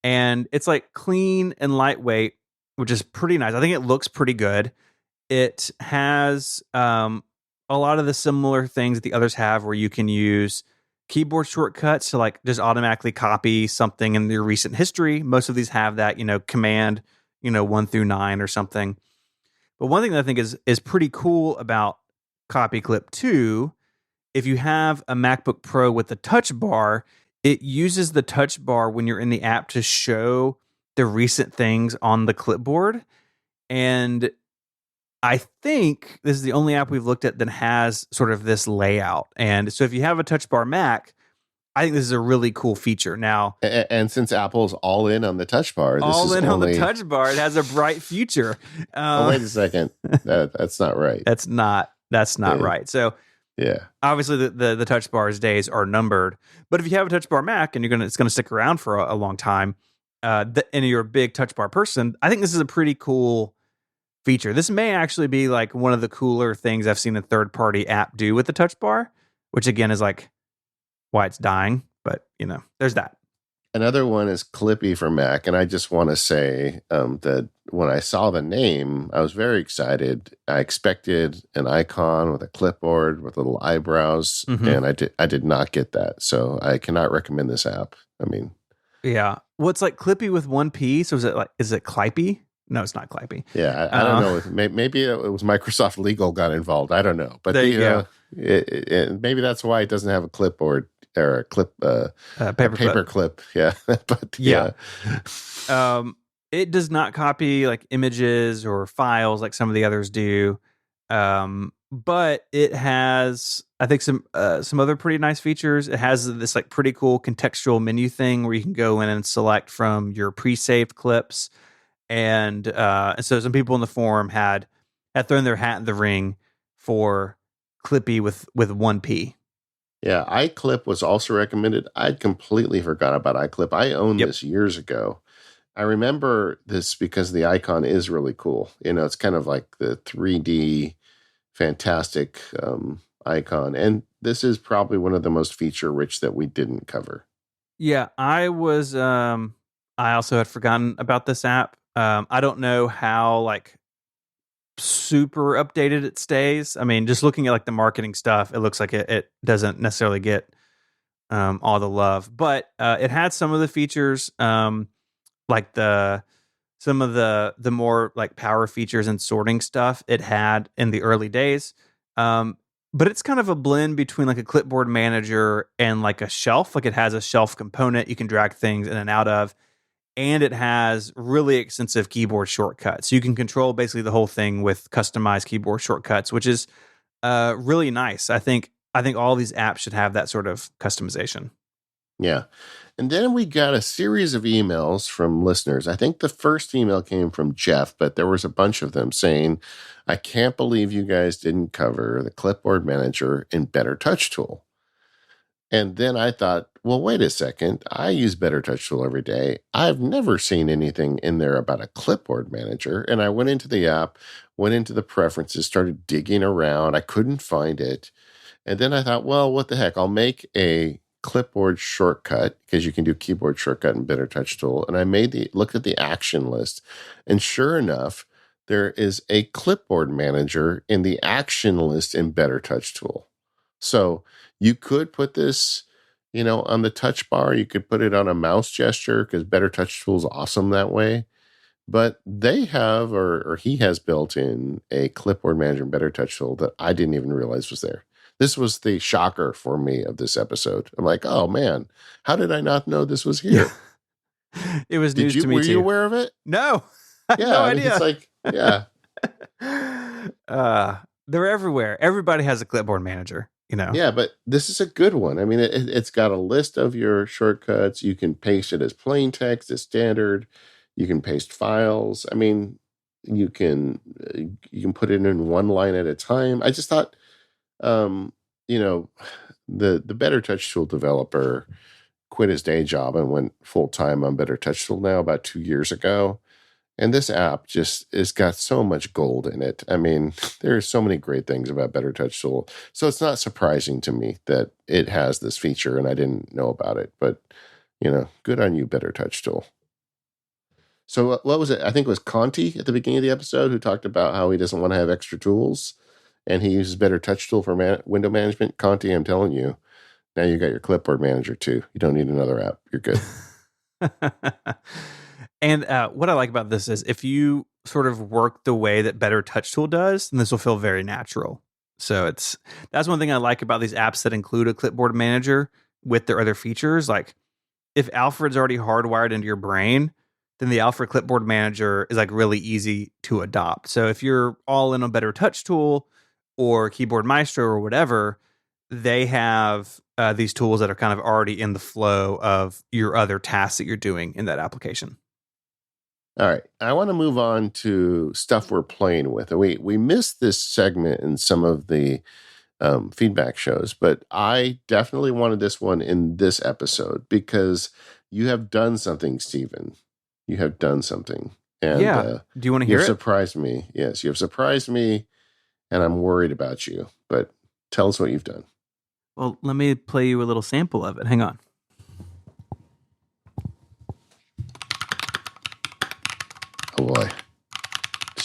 And it's like clean and lightweight, which is pretty nice. I think it looks pretty good. It has a lot of the similar things that the others have where you can use keyboard shortcuts to like just automatically copy something in your recent history. Most of these have that, command, 1 through 9 or something. But one thing that I think is pretty cool about Copy Clip 2, if you have a MacBook Pro with the touch bar, it uses the touch bar when you're in the app to show the recent things on the clipboard. And I think this is the only app we've looked at that has sort of this layout. And so if you have a touch bar Mac, I think this is a really cool feature. Now, and since Apple's all in on the touch bar, on the touch bar, it has a bright future. Wait a second, that's not right. That's not right. So obviously the touch bar's days are numbered. But if you have a touch bar Mac and it's going to stick around for a long time, and you're a big touch bar person, I think this is a pretty cool feature. This may actually be like one of the cooler things I've seen a third-party app do with the touch bar, which again is like why it's dying, but there's that. Another one is Clippy for Mac, and I just want to say that when I saw the name, I was very excited. I expected an icon with a clipboard with little eyebrows, and I did not get that. So I cannot recommend this app. I mean, yeah, well, it's like Clippy with one P. So is it Clippy? No, it's not Clippy. Yeah, I don't know. Maybe it was Microsoft Legal got involved. I don't know, but maybe that's why it doesn't have a clipboard or a paper clip. Yeah, but yeah. It does not copy like images or files like some of the others do. But it has, I think, some other pretty nice features. It has this like pretty cool contextual menu thing where you can go in and select from your pre-saved clips. And so some people in the forum had thrown their hat in the ring for Clippy with 1P. Yeah, iClip was also recommended. I'd completely forgot about iClip. I owned this years ago. I remember this because the icon is really cool. You know, it's kind of like the 3D fantastic icon. And this is probably one of the most feature-rich that we didn't cover. Yeah, I also had forgotten about this app. I don't know how like super updated it stays. I mean, just looking at like the marketing stuff, it looks like it doesn't necessarily get all the love, but it had some of the features, like some of the more like power features and sorting stuff it had in the early days. But it's kind of a blend between like a clipboard manager and like a shelf. Like it has a shelf component you can drag things in and out of. And it has really extensive keyboard shortcuts. So you can control basically the whole thing with customized keyboard shortcuts, which is really nice. I think all these apps should have that sort of customization. Yeah. And then we got a series of emails from listeners. I think the first email came from Jeff, but there was a bunch of them saying, I can't believe you guys didn't cover the clipboard manager in Better Touch Tool. And then I thought, well, wait a second. I use Better Touch Tool every day. I've never seen anything in there about a clipboard manager. And I went into the app, went into the preferences, started digging around. I couldn't find it. And then I thought, well, what the heck? I'll make a clipboard shortcut because you can do keyboard shortcut in Better Touch Tool. And I looked at the action list. And sure enough, there is a clipboard manager in the action list in Better Touch Tool. So you could put this, on the touch bar. You could put it on a mouse gesture because Better Touch Tool is awesome that way. But they have, or he has built in a clipboard manager in Better Touch Tool that I didn't even realize was there. This was the shocker for me of this episode. I'm like, oh man, how did I not know this was here? It was news to me too. Were you aware of it? No. I had no idea. It's like, yeah. They're everywhere. Everybody has a clipboard manager. Yeah, but this is a good one. I mean, it's got a list of your shortcuts. You can paste it as plain text, as standard. You can paste files. I mean, you can put it in one line at a time. I just thought, the Better Touch Tool developer quit his day job and went full time on Better Touch Tool now about 2 years ago. And this app just has got so much gold in it. I mean, there's so many great things about Better Touch Tool. So it's not surprising to me that it has this feature and I didn't know about it. But, good on you, Better Touch Tool. So what was it? I think it was Conti at the beginning of the episode who talked about how he doesn't want to have extra tools. And he uses Better Touch Tool for window management. Conti, I'm telling you, now you got your clipboard manager too. You don't need another app. You're good. And what I like about this is if you sort of work the way that Better Touch Tool does, then this will feel very natural. So that's one thing I like about these apps that include a clipboard manager with their other features. Like if Alfred's already hardwired into your brain, then the Alfred clipboard manager is like really easy to adopt. So if you're all in on Better Touch Tool or Keyboard Maestro or whatever, they have these tools that are kind of already in the flow of your other tasks that you're doing in that application. All right. I want to move on to stuff we're playing with. We missed this segment in some of the feedback shows, but I definitely wanted this one in this episode because you have done something, Stephen. You have done something. And do you want to hear it? You've surprised me. Yes, you have surprised me, and I'm worried about you. But tell us what you've done. Well, let me play you a little sample of it. Hang on.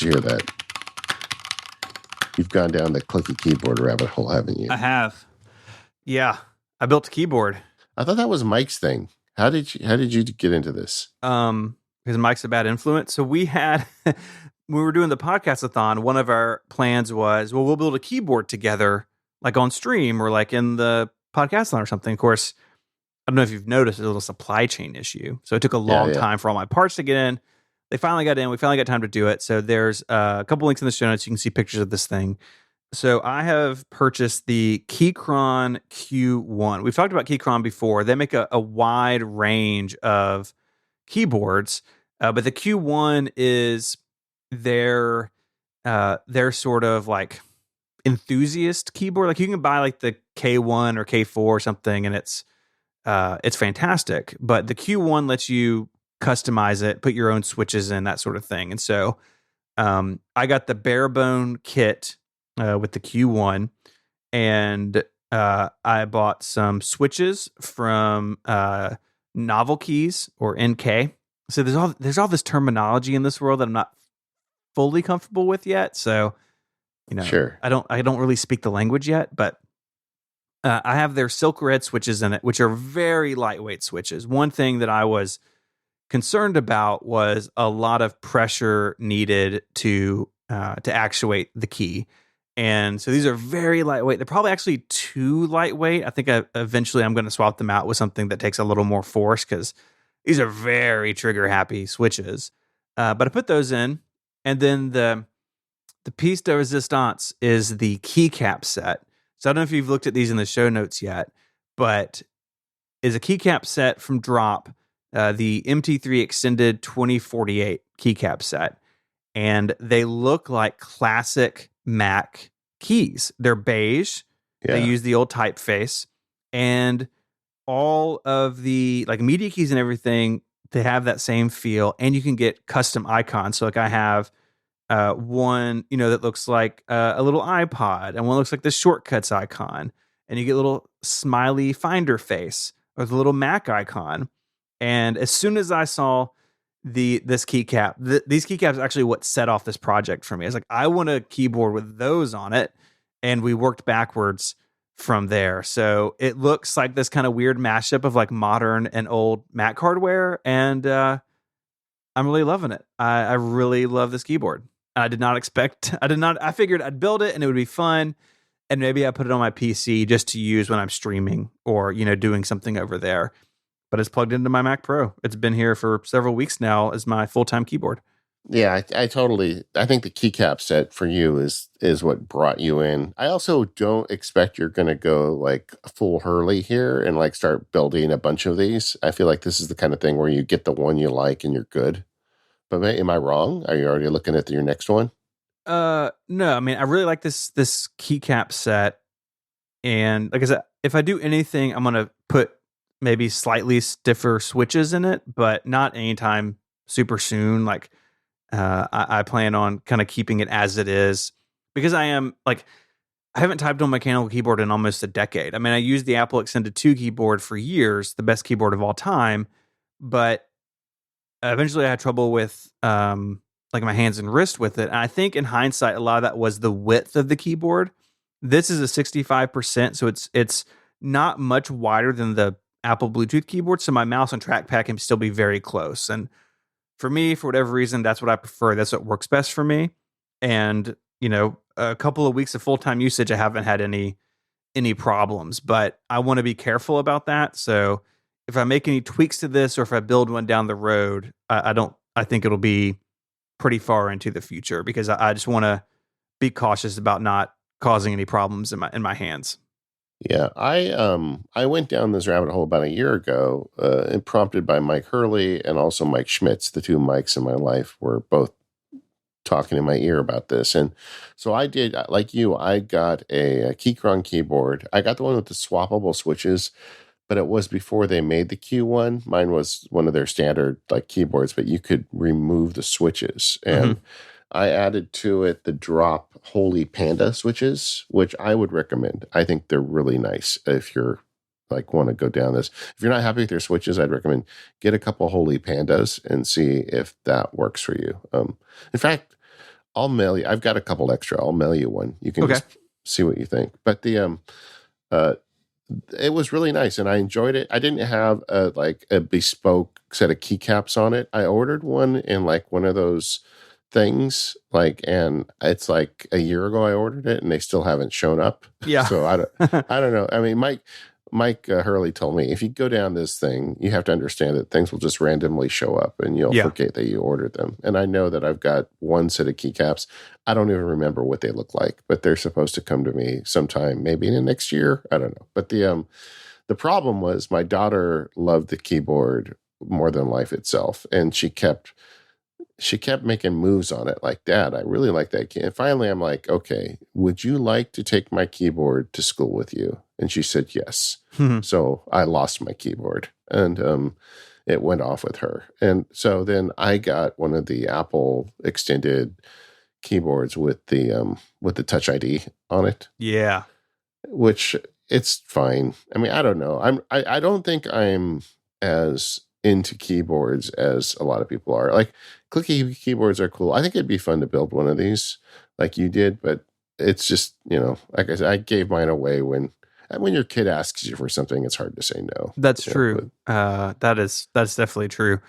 to hear that. You've gone down the clicky keyboard rabbit hole, haven't you? I have. Yeah, I built a keyboard. I thought that was Mike's thing. How did you get into this? Because Mike's a bad influence. So we had when we were doing the podcast-a-thon, one of our plans was, well, we'll build a keyboard together, like on stream or like in the podcast-a-thon or something. Of course, I don't know if you've noticed, there's a little supply chain issue. So it took a long time for all my parts to get in. They finally got in. We finally got time to do it. So there's a couple links in the show notes. You can see pictures of this thing. So I have purchased the Keychron Q1. We've talked about Keychron before. They make a wide range of keyboards, but the Q1 is their sort of like enthusiast keyboard. Like you can buy like the K1 or K4 or something, and it's fantastic. But the Q1 lets you customize it, put your own switches in, that sort of thing. And so I got the bare bone kit with the Q1, and I bought some switches from Novel Keys or NK. So there's all this terminology in this world that I'm not fully comfortable with yet. So sure. I don't really speak the language yet, but I have their Silk Red switches in it, which are very lightweight switches. One thing that I was concerned about was a lot of pressure needed to actuate the key. And so these are very lightweight. They're probably actually too lightweight. I think eventually I'm going to swap them out with something that takes a little more force, because these are very trigger happy switches. But I put those in, and then the piece de resistance is the keycap set. So I don't know if you've looked at these in the show notes yet, but is a keycap set from Drop, the MT3 Extended 2048 keycap set. And they look like classic Mac keys. They're beige. Yeah. They use the old typeface, and all of the like media keys and everything, they have that same feel, and you can get custom icons. So like I have one, that looks like a little iPod, and one looks like the shortcuts icon, and you get a little smiley Finder face or the little Mac icon. And as soon as I saw this keycap, these keycaps are actually what set off this project for me. I was like, I want a keyboard with those on it, and we worked backwards from there. So it looks like this kind of weird mashup of like modern and old Mac hardware, and I'm really loving it. I really love this keyboard. I figured I'd build it and it would be fun, and maybe I put it on my PC just to use when I'm streaming or doing something over there. But it's plugged into my Mac Pro. It's been here for several weeks now as my full-time keyboard. Yeah, I think the keycap set for you is what brought you in. I also don't expect you're going to go like full Hurley here and like start building a bunch of these. I feel like this is the kind of thing where you get the one you like and you're good. But am I wrong? Are you already looking at your next one? No, I mean, I really like this keycap set. And like I said, if I do anything, I'm going to put maybe slightly stiffer switches in it, but not anytime super soon. Like I plan on kind of keeping it as it is, because I haven't typed on a mechanical keyboard in almost a decade. I mean, I used the Apple Extended 2 keyboard for years, the best keyboard of all time, but eventually I had trouble with like my hands and wrist with it. And I think in hindsight, a lot of that was the width of the keyboard. This is a 65%, so it's not much wider than the Apple Bluetooth keyboard, so my mouse and trackpad can still be very close. And for me, for whatever reason, that's what I prefer. That's what works best for me. And a couple of weeks of full-time usage, I haven't had any problems. But I want to be careful about that. So if I make any tweaks to this, or if I build one down the road, I think it'll be pretty far into the future, because I just want to be cautious about not causing any problems in my hands. Yeah, I went down this rabbit hole about a year ago, and prompted by Mike Hurley and also Mike Schmitz. The two Mikes in my life were both talking in my ear about this. And so I did, like you, I got a Keychron keyboard. I got the one with the swappable switches, but it was before they made the Q1. Mine was one of their standard like keyboards, but you could remove the switches. And I added to it the Drop Holy Panda switches, which I would recommend. I think they're really nice if you're like want to go down this. If you're not happy with your switches, I'd recommend get a couple Holy Pandas and see if that works for you. In fact, I'll mail you. I've got a couple extra. I'll mail you one. You can Okay. just see what you think. But it was really nice, and I enjoyed it. I didn't have a bespoke set of keycaps on it. I ordered one in like one of those things, and it's like a year ago I ordered it, and they still haven't shown up. Yeah. So I don't know. I mean, Mike Hurley told me if you go down this thing, you have to understand that things will just randomly show up, and you'll forget that you ordered them. And I know that I've got one set of keycaps. I don't even remember what they look like, but they're supposed to come to me sometime, maybe in the next year. I don't know. But the problem was my daughter loved the keyboard more than life itself, and she kept making moves on it like, Dad, I really like that key. And finally I'm like, okay, would you like to take my keyboard to school with you? And she said yes. So I lost my keyboard, and it went off with her. And so then I got one of the Apple extended keyboards with the Touch ID on it. Yeah. Which it's fine. I mean, I don't know. I don't think I'm as into keyboards as a lot of people are. Like, clicky keyboards are cool. I think it'd be fun to build one of these like you did, but it's just, like I said, I gave mine away when your kid asks you for something, it's hard to say no. That's true. That's definitely true.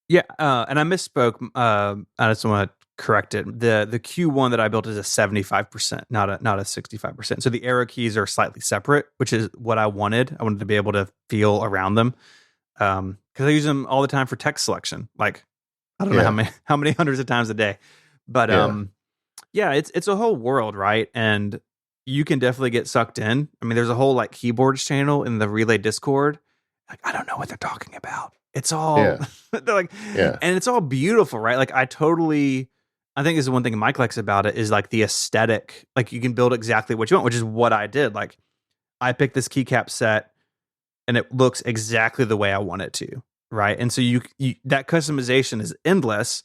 Yeah. And I misspoke. I just want to correct it. The Q1 that I built is a 75%, not a 65%. So the arrow keys are slightly separate, which is what I wanted. I wanted to be able to feel around them. Because I use them all the time for text selection. Like, I don't know how many hundreds of times a day. But it's a whole world, right? And you can definitely get sucked in. I mean, there's a whole like keyboards channel in the Relay Discord. Like, I don't know what they're talking about. It's all they're like, and it's all beautiful, right? Like, I think this is one thing Mike likes about it is like the aesthetic. Like, you can build exactly what you want, which is what I did. Like, I picked this keycap set, and it looks exactly the way I want it to, right? And so you that customization is endless,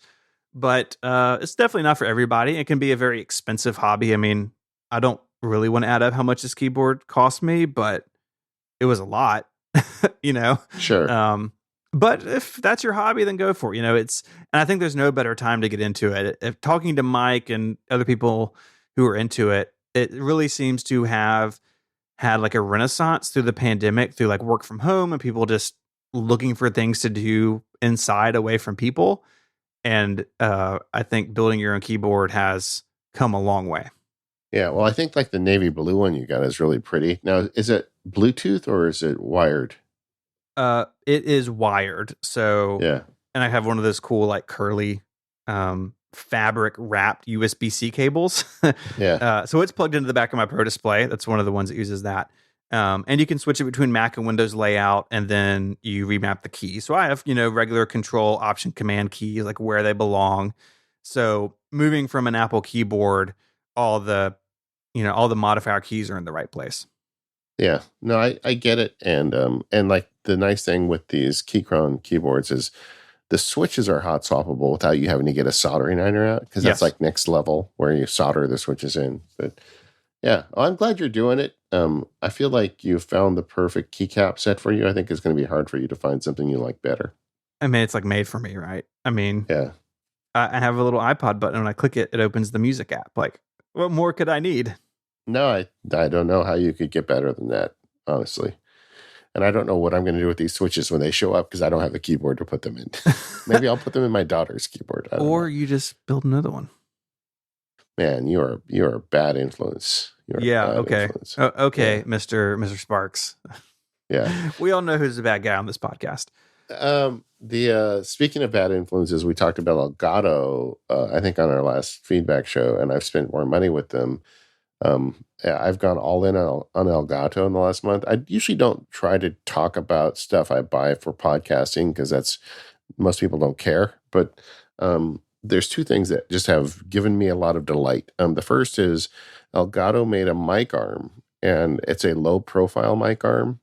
but it's definitely not for everybody. It can be a very expensive hobby. I mean, I don't really want to add up how much this keyboard cost me, but it was a lot, Sure. But if that's your hobby, then go for it. And I think there's no better time to get into it. If talking to Mike and other people who are into it, it really seems to have had like a renaissance through the pandemic, through like work from home and people just looking for things to do inside away from people. And I think building your own keyboard has come a long way. Yeah, well, I think like the navy blue one you got is really pretty. Now, is it Bluetooth or is it wired? It is wired. So yeah, and I have one of those cool like curly fabric wrapped USB-C cables. So it's plugged into the back of my Pro Display. That's one of the ones that uses that. And you can switch it between Mac and Windows layout, and then you remap the keys. So I have, regular Control, Option, Command keys, like where they belong. So moving from an Apple keyboard, all the modifier keys are in the right place. Yeah, no, I get it. And like the nice thing with these Keychron keyboards is the switches are hot swappable without you having to get a soldering iron out, because that's like next level where you solder the switches in. But yeah, I'm glad you're doing it. I feel like you found the perfect keycap set for you. I think it's going to be hard for you to find something you like better. I mean, it's like made for me, right? I mean, yeah. I have a little iPod button. When I click it, it opens the music app. Like, what more could I need? No, I don't know how you could get better than that, honestly. And I don't know what I'm going to do with these switches when they show up, because I don't have a keyboard to put them in. Maybe I'll put them in my daughter's keyboard. Or you just build another one. Man, you're a bad influence. Okay. Influence. Okay, yeah. Mr. Sparks. Yeah. We all know who's the bad guy on this podcast. Speaking of bad influences, we talked about Elgato, I think on our last feedback show, and I've spent more money with them. I've gone all in on Elgato in the last month. I usually don't try to talk about stuff I buy for podcasting, because most people don't care. But there's two things that just have given me a lot of delight. The first is Elgato made a mic arm, and it's a low profile mic arm.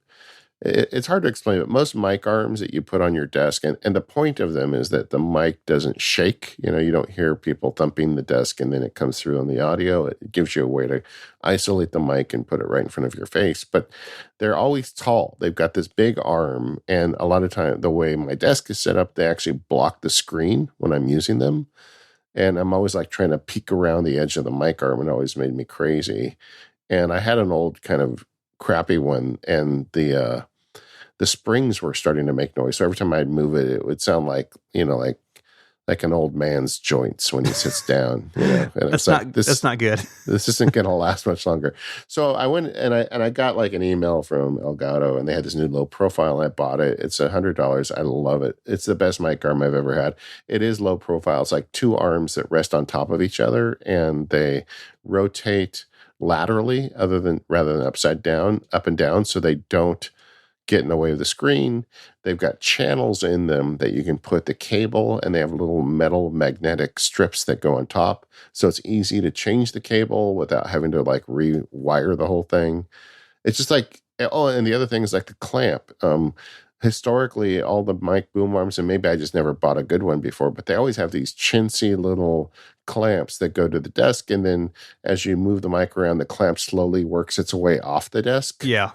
It's hard to explain, but most mic arms that you put on your desk, and the point of them is that the mic doesn't shake. You don't hear people thumping the desk and then it comes through on the audio. It gives you a way to isolate the mic and put it right in front of your face. But they're always tall. They've got this big arm, and a lot of time, the way my desk is set up, they actually block the screen when I'm using them. and I'm always like trying to peek around the edge of the mic arm, and it always made me crazy. And I had an old kind of crappy one, and the springs were starting to make noise. So every time I'd move it, it would sound like, like an old man's joints when he sits down. And that's not that's not good. This isn't going to last much longer. So I went and I got like an email from Elgato, and they had this new low profile, and I bought it. It's $100. I love it. It's the best mic arm I've ever had. It is low profile. It's like two arms that rest on top of each other, and they rotate laterally rather than upside down, up and down, so they don't get in the way of the screen. They've got channels in them that you can put the cable, and they have little metal magnetic strips that go on top. So it's easy to change the cable without having to like rewire the whole thing. It's just like, oh, and the other thing is like the clamp. Historically, all the mic boom arms, and maybe I just never bought a good one before, but they always have these chintzy little clamps that go to the desk. And then as you move the mic around, the clamp slowly works its way off the desk. Yeah.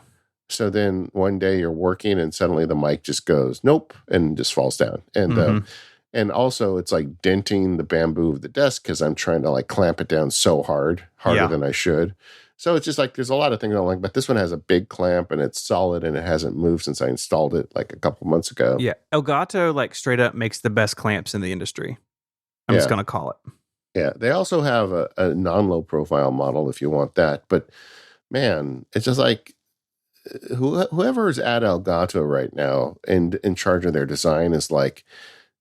So then one day you're working and suddenly the mic just goes, nope, and just falls down. And and also it's like denting the bamboo of the desk because I'm trying to like clamp it down so harder than I should. So it's just like there's a lot of things I don't like, but this one has a big clamp and it's solid and it hasn't moved since I installed it like a couple months ago. Yeah. Elgato like straight up makes the best clamps in the industry. I'm just going to call it. Yeah. They also have a non-low profile model if you want that. But man, it's just like, whoever is at Elgato right now and in charge of their design is like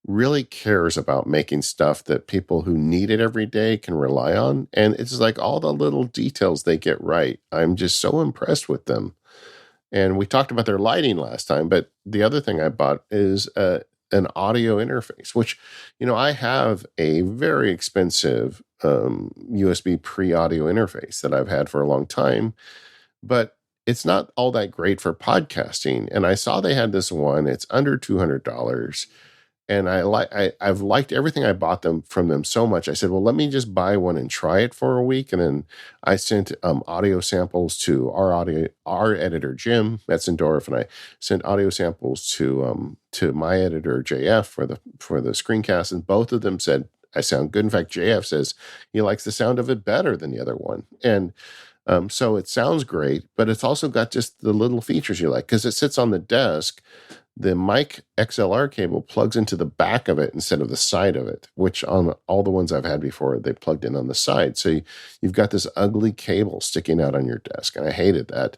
really cares about making stuff that people who need it every day can rely on. And it's like all the little details they get right. I'm just so impressed with them. And we talked about their lighting last time, but the other thing I bought is an audio interface, which, I have a very expensive USB pre-audio interface that I've had for a long time, but it's not all that great for podcasting. And I saw they had this one. It's under $200. And I've liked everything I bought from them so much. I said, well, let me just buy one and try it for a week. And then I sent audio samples to our editor, Jim Metzendorf, and I sent audio samples to my editor, JF, for the screencast. And both of them said, I sound good. In fact, JF says he likes the sound of it better than the other one. And so it sounds great, but it's also got just the little features you like because it sits on the desk. The mic XLR cable plugs into the back of it instead of the side of it, which on all the ones I've had before, they plugged in on the side. So you've got this ugly cable sticking out on your desk, and I hated that.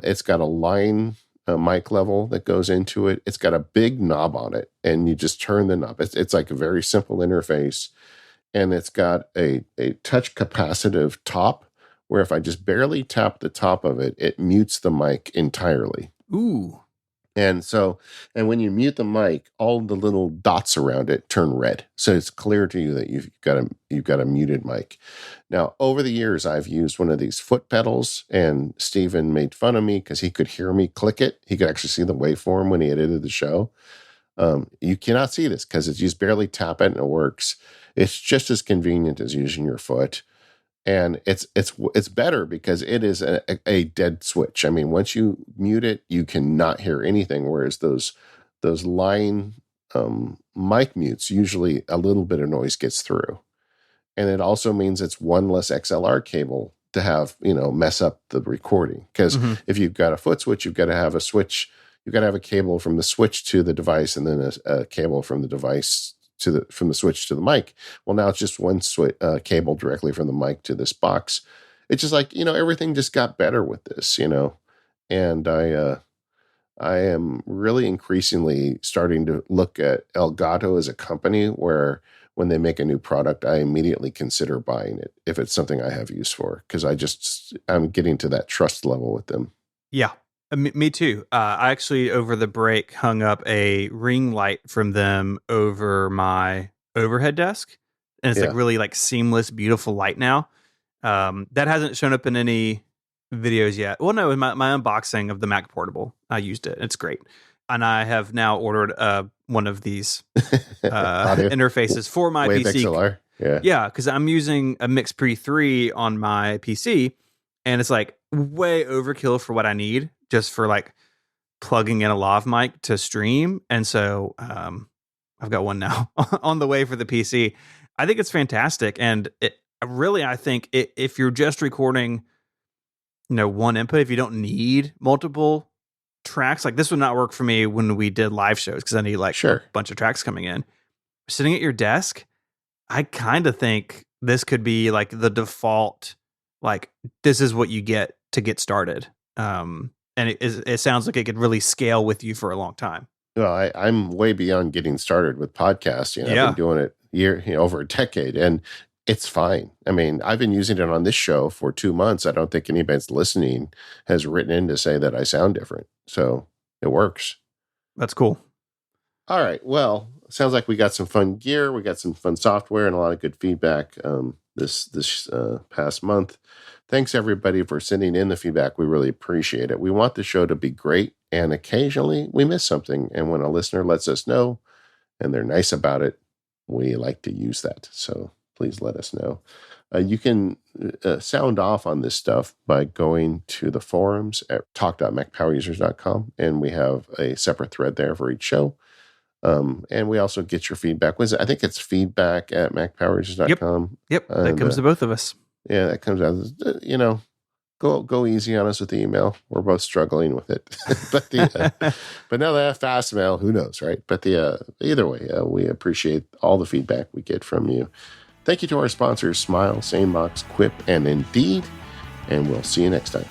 It's got a line mic level that goes into it. It's got a big knob on it, and you just turn the knob. It's like a very simple interface, and it's got a touch capacitive top, where if I just barely tap the top of it, it mutes the mic entirely. Ooh. And when you mute the mic, all the little dots around it turn red. So it's clear to you that you've got a muted mic. Now, over the years, I've used one of these foot pedals, and Steven made fun of me because he could hear me click it. He could actually see the waveform when he edited the show. You cannot see this because you just barely tap it and it works. It's just as convenient as using your foot. And it's better because it is a dead switch. I mean, once you mute it, you cannot hear anything. Whereas those line mic mutes, usually a little bit of noise gets through. And it also means it's one less XLR cable to have, mess up the recording. Because if you've got a foot switch, you've got to have a switch. You've got to have a cable from the switch to the device, and then a cable from the device from the switch to the mic. Well, now it's just one cable directly from the mic to this box. It's just like, everything just got better with this, and I am really increasingly starting to look at Elgato as a company where when they make a new product, I immediately consider buying it if it's something I have use for, because I'm getting to that trust level with them. Yeah. Me too. I actually, over the break, hung up a ring light from them over my overhead desk. And it's like really like seamless, beautiful light now. That hasn't shown up in any videos yet. Well, no, in my unboxing of the Mac Portable, I used it. It's great. And I have now ordered one of these interfaces for my Wave PC. XLR. Yeah, because I'm using a Mix Pre 3 on my PC. And it's like way overkill for what I need, just for like plugging in a lav mic to stream. And so I've got one now on the way for the PC. I think it's fantastic. And I think if you're just recording, one input, if you don't need multiple tracks, like this would not work for me when we did live shows because I need a bunch of tracks coming in. Sitting at your desk, I kind of think this could be like the default, like this is what you get to get started. And it sounds like it could really scale with you for a long time. Well, I'm way beyond getting started with podcasts. I've been doing it over a decade, and it's fine. I mean, I've been using it on this show for 2 months. I don't think anybody's listening has written in to say that I sound different. So it works. That's cool. All right. Well, sounds like we got some fun gear. We got some fun software and a lot of good feedback this past month. Thanks, everybody, for sending in the feedback. We really appreciate it. We want the show to be great, and occasionally we miss something. And when a listener lets us know and they're nice about it, we like to use that. So please let us know. You can sound off on this stuff by going to the forums at talk.macpowerusers.com, and we have a separate thread there for each show. And we also get your feedback. I think it's feedback at macpowerusers.com. Yep. That comes to both of us. Yeah, that comes out. Go easy on us with the email. We're both struggling with it. but now that fast mail, who knows, right? But either way, we appreciate all the feedback we get from you. Thank you to our sponsors, Smile, SaneBox, Quip, and Indeed. And we'll see you next time.